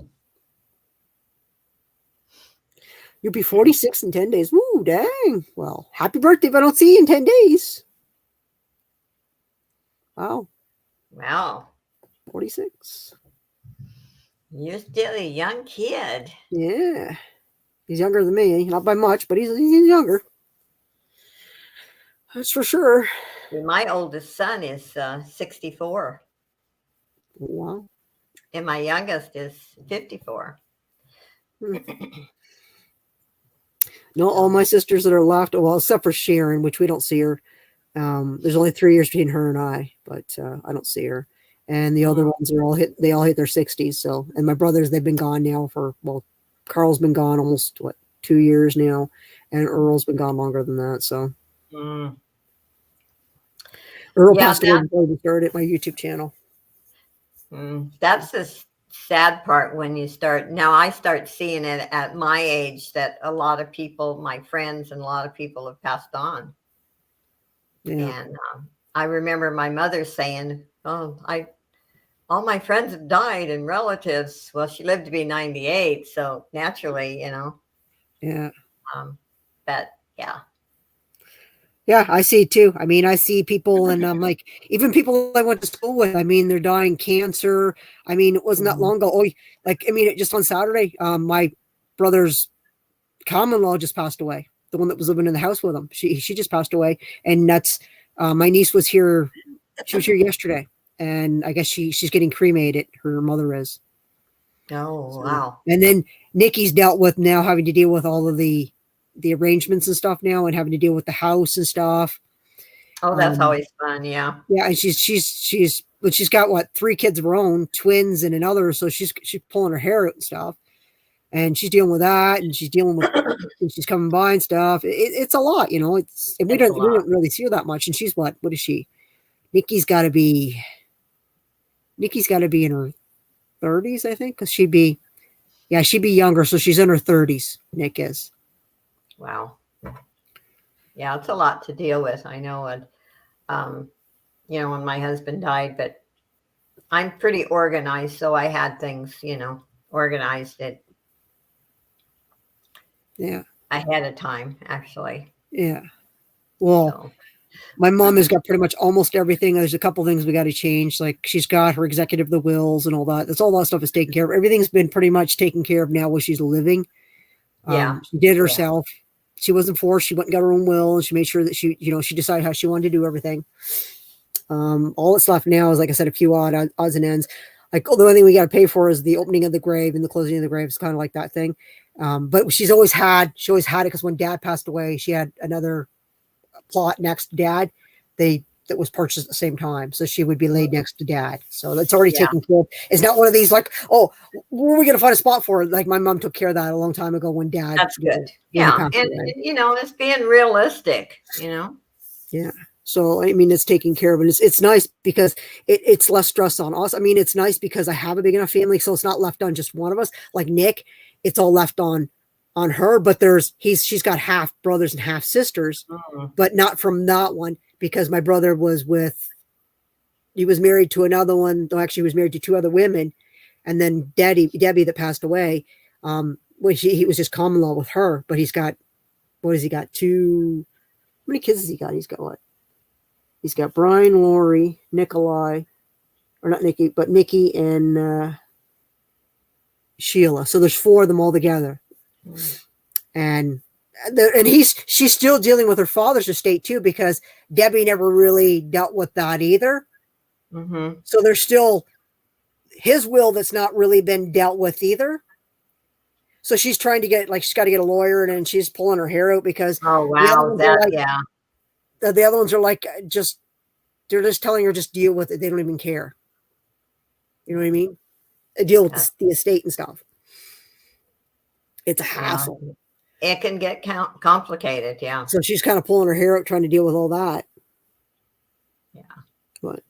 You'll be 46 in 10 days. Woo, dang. Well, happy birthday if I don't see you in 10 days. Wow. Wow. 46. You're still a young kid. Yeah. He's younger than me, not by much, but he's younger. That's for sure. My oldest son is 64, Wow. and my youngest is 54. No, all my sisters that are left, well, except for Sharon, which we don't see her. There's only 3 years between her and I, but I don't see her. And the other ones they all hit their 60s. So, and my brothers, they've been gone now for, well, Carl's been gone almost 2 years now, and Earl's been gone longer than that. So, Earl passed away before we started my YouTube channel. That's the sad part when you start. Now I start seeing it at my age that a lot of people, my friends, and a lot of people have passed on. Yeah. And I remember my mother saying, "Oh, all my friends have died and relatives." Well, she lived to be 98, so naturally, Yeah. But yeah. Yeah, I see it too. I mean, I see people, and I'm like, even people I went to school with, I mean, they're dying cancer. I mean, it wasn't that long ago. Oh, like, I mean, just on Saturday, my brother's common-law just passed away. The one that was living in the house with him. She just passed away. And that's, my niece was here. She was here yesterday. And I guess she's getting cremated. Her mother is. Oh, wow. And then Nikki's dealt with now having to deal with all of the arrangements and stuff now, and having to deal with the house and stuff. Oh, that's always fun. Yeah. Yeah. And she's got 3 kids of her own, twins and another. So she's pulling her hair out and stuff, and she's dealing with that, and she's dealing with, and she's coming by and stuff. It's a lot, and we don't really see her that much. And she's what is she? Nikki's got to be in her 30s, I think. Cause she'd be younger. So she's in her 30s. Nick is. Wow. Yeah, it's a lot to deal with. I know it. When my husband died, but I'm pretty organized, so I had things, organized it. Yeah. Ahead of time, actually. Yeah. Well, my mom has got pretty much almost everything. There's a couple things we got to change. Like she's got her executive, the wills and all that. That's all that stuff is taken care of. Everything's been pretty much taken care of now where she's living. She did it herself. Yeah. She wasn't forced. She went and got her own will, and she made sure that she decided how she wanted to do everything. All that's left now is, like I said, a few odds and ends. Like, the only thing we got to pay for is the opening of the grave and the closing of the grave. It's kind of like that thing. But she always had it because when Dad passed away, she had another plot next to Dad. That was purchased at the same time. So she would be laid next to Dad. So that's already taken care of. It's not one of these like, oh, where are we going to find a spot for it? Like my mom took care of that a long time ago when Dad. That's good. Yeah. And it's being realistic, Yeah. So, I mean, it's taken care of, and it's nice because it's less stress on us. I mean, it's nice because I have a big enough family. So it's not left on just one of us. Like Nick, it's all left on her, but she's got half brothers and half sisters, but not from that one. Because my brother he was married to another one. Though actually, he was married to 2 other women, and then Debbie that passed away. He was just common law with her, but he's got, what has he got? 2? How many kids has he got? He's got what? He's got Brian, Lori, Nikolai, or not Nikki, but Nikki and Sheila. So there's 4 of them all together, and she's still dealing with her father's estate too, because Debbie never really dealt with that either. So there's still his will that's not really been dealt with either. So she's trying to she's got to get a lawyer, and then she's pulling her hair out because the other ones are like, they're just telling her just deal with it. They don't even care. You know what I mean? They deal with the estate and stuff. It's a hassle. It can get complicated, yeah. So she's kind of pulling her hair out trying to deal with all that. Yeah. But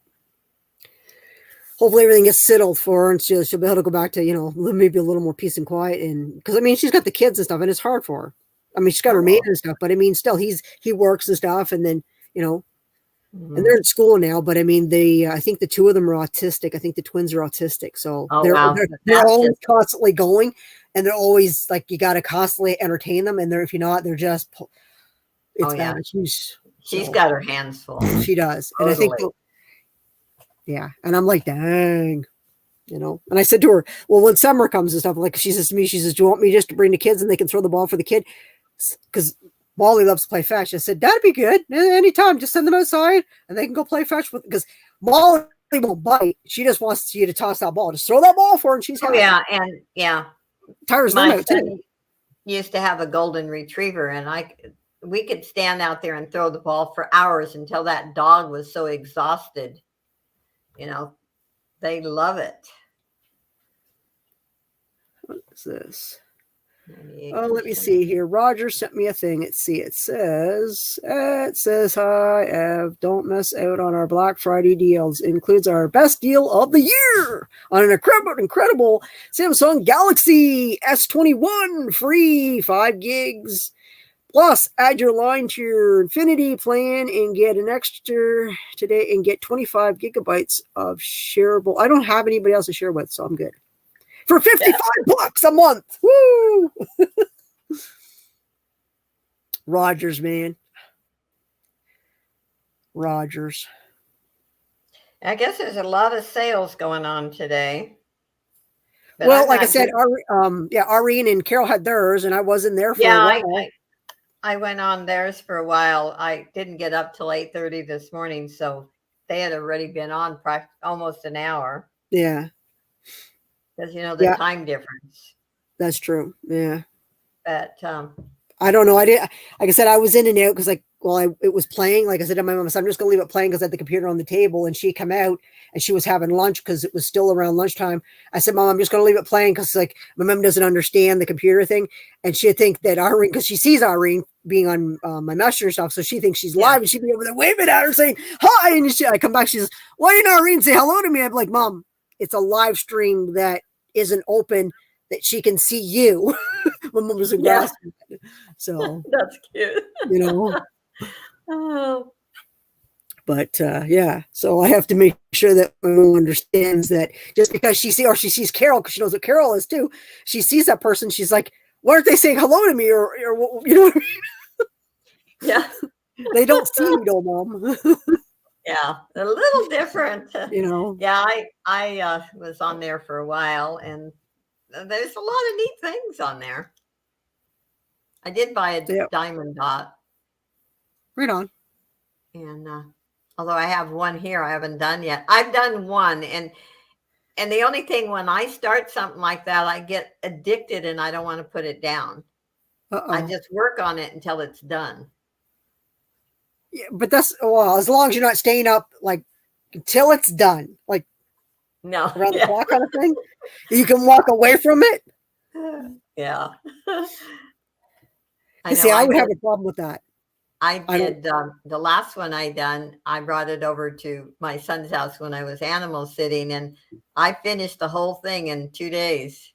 hopefully everything gets settled for her, and she'll be able to go back to, maybe a little more peace and quiet. And because, I mean, she's got the kids and stuff, and it's hard for her. I mean, she's got her maid and stuff, but I mean, still, he works and stuff, and then, and they're in school now, but I mean, I think the 2 of them are autistic. I think the twins are autistic. So they're always constantly going, and they're always like, you got to constantly entertain them. And if you're not, they're just, it's bad. She's got her hands full. She does. Totally. And I think, and I'm like, dang. you know. And I said to her, well, when summer comes and stuff, like she says to me, she says, do you want me just to bring the kids and they can throw the ball for the kid? Because Molly loves to play fetch. I said, that'd be good. Anytime, just send them outside and they can go play fetch with, because Molly won't bite. She just wants you to toss that ball. Just throw that ball for her and she's happy. Yeah. And yeah, Tires them my out too. son used to have a golden retriever, and we could stand out there and throw the ball for hours until that dog was so exhausted. You know, they love it. What is this? 98%. Oh, let me see here. Roger sent me a thing. Let's see. It says, hi, Ev, don't miss out on our Black Friday deals. It includes our best deal of the year on an incredible Samsung Galaxy S21, free 5 gigs. Plus, add your line to your Infinity plan and get an extra today and get 25 gigabytes of shareable. I don't have anybody else to share with, so I'm good. For $55 a month. Woo! Rogers, man. Rogers. I guess there's a lot of sales going on today. Well, like I said, Irene and Carol had theirs, and I wasn't there for a while. I went on theirs for a while. I didn't get up till 8:30 this morning, so they had already been on almost an hour. Yeah. Because, the time difference. That's true. Yeah. But I don't know. I didn't. Like I said, I was in and out because, it was playing. Like I said to my mom, I'm just gonna leave it playing because I had the computer on the table, and she come out and she was having lunch because it was still around lunchtime. I said, Mom, I'm just gonna leave it playing because my mom doesn't understand the computer thing, and she'd think that Irene, because she sees Irene being on my messenger stuff, so she thinks she's live, and she'd be over there waving at her saying hi, and I come back, she says, why didn't Irene say hello to me? I'm like, Mom, it's a live stream that isn't open that she can see you. When Mom was in grass. So that's cute. Oh. But so I have to make sure that my mom understands that just because she sees Carol, because she knows what Carol is too, she sees that person, she's like, why aren't they saying hello to me, or you know what I mean? Yeah. They don't see you though, Mom. Yeah, a little different. Yeah, I was on there for a while, and there's a lot of neat things on there. I did buy a diamond dot. Right on. And although I have one here I haven't done yet. I've done one, and the only thing, when I start something like that, I get addicted and I don't want to put it down. I just work on it until it's done. Yeah, but that's, well, as long as you're not staying up until it's done, no, around the clock kind of thing. You can walk away from it. Yeah. I would have a problem with that. I did the last one I done. I brought it over to my son's house when I was animal sitting, and I finished the whole thing in 2 days.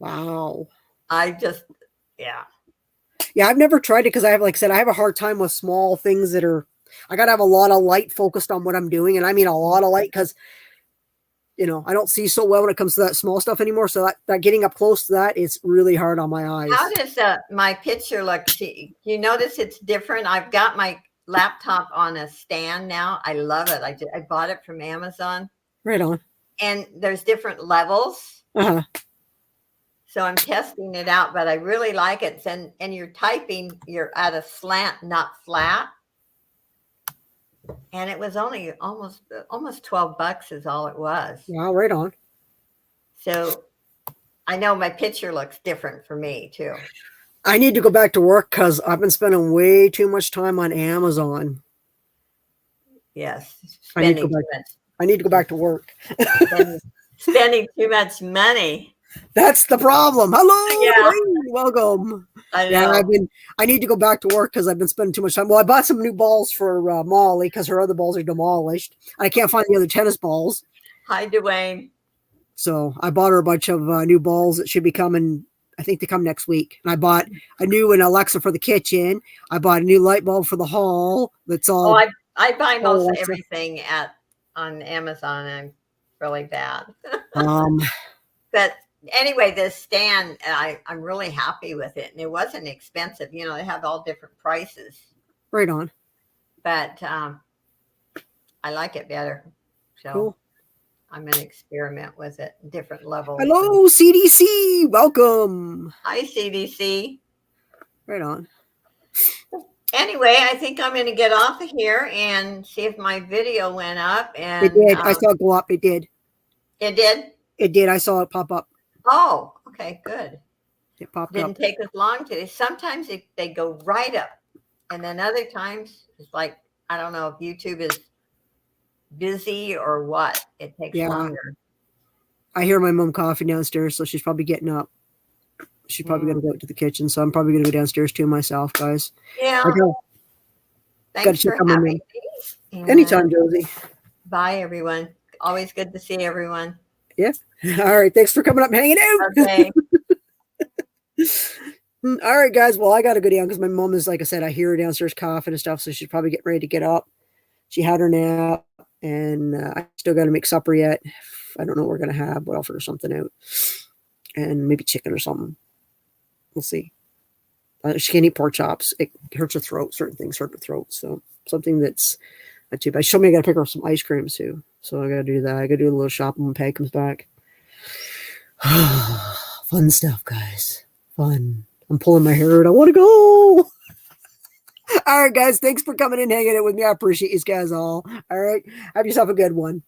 Wow. Yeah, I've never tried it because I have, like I said, I have a hard time with small things that are, I got to have a lot of light focused on what I'm doing. And I mean, a lot of light, because, I don't see so well when it comes to that small stuff anymore. So that getting up close to that, it's really hard on my eyes. How does my picture look? You notice it's different? I've got my laptop on a stand now. I love it. I bought it from Amazon. Right on. And there's different levels. Uh-huh. So I'm testing it out, but I really like it. And you're typing, you're at a slant, not flat. And it was only almost $12 is all it was. Wow, right on. So I know my picture looks different for me too. I need to go back to work because I've been spending way too much time on Amazon. Yes. I need to go back to work. Spending too much money. That's the problem. Hello, yeah. Welcome. I know. Yeah, I need to go back to work because I've been spending too much time. Well, I bought some new balls for Molly because her other balls are demolished. I can't find the other tennis balls. Hi, Dwayne. So I bought her a bunch of new balls that should be coming. I think they come next week. And I bought a new Alexa for the kitchen. I bought a new light bulb for the hall. That's all. Oh, I buy most everything on Amazon. I'm really bad. But anyway, this stand, I'm really happy with it. And it wasn't expensive. They have all different prices. Right on. But I like it better. So cool. I'm going to experiment with it, different levels. Hello, CDC. Welcome. Hi, CDC. Right on. Anyway, I think I'm going to get off of here and see if my video went up. And It did. I saw it go up. It did. it did. It did. I saw it pop up. Oh, okay, good. It popped Didn't up. take us long today. Sometimes they go right up, and then other times it's like, I don't know if YouTube is busy or what. It takes longer. I hear my mom coughing downstairs, so she's probably getting up. She's probably going to go to the kitchen, so I'm probably going to go downstairs too myself, guys. Yeah. Thanks for having me. Anytime, Josie. Bye, everyone. Always good to see everyone. Yeah. All right. Thanks for coming up and hanging out. Okay. All right, guys. Well, I got to go down because my mom is, like I said, I hear her downstairs coughing and stuff, so she's probably getting ready to get up. She had her nap, and I still got to make supper yet. I don't know what we're going to have, but I'll figure something out. And maybe chicken or something. We'll see. She can't eat pork chops. It hurts her throat. Certain things hurt her throat. So something that's not too bad. She told me I got to pick her up some ice cream too. So I got to do that. I got to do a little shopping when Peg comes back. Fun stuff, guys. Fun. I'm pulling my hair out. I want to go. All right, guys. Thanks for coming and hanging out with me. I appreciate you guys all. All right. Have yourself a good one.